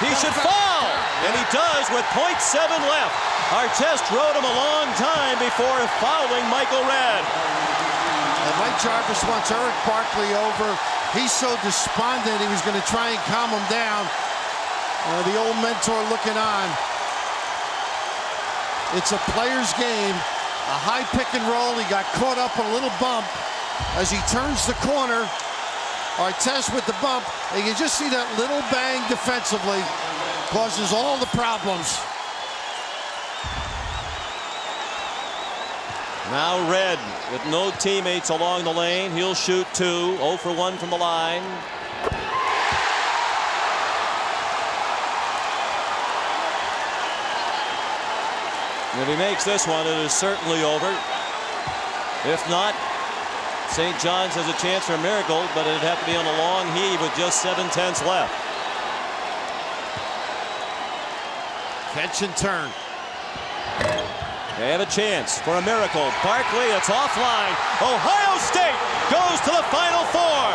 he should foul, and he does with 0.7 left. Artest rode him a long time before fouling Michael Red. And Mike Jarvis wants Eric Barkley over. He's so despondent, he was going to try and calm him down. The old mentor looking on. It's a player's game, a high pick and roll. He got caught up on a little bump as he turns the corner. Artest with the bump, and you just see that little bang defensively causes all the problems. Now Red with no teammates along the lane. He'll shoot 2. 0 for 1 from the line. If he makes this one, it is certainly over. If not, St. John's has a chance for a miracle, but it'd have to be on a long heave with just 7/10 left. Catch and turn. They have a chance for a miracle. Barkley, it's offline. Ohio State goes to the Final Four.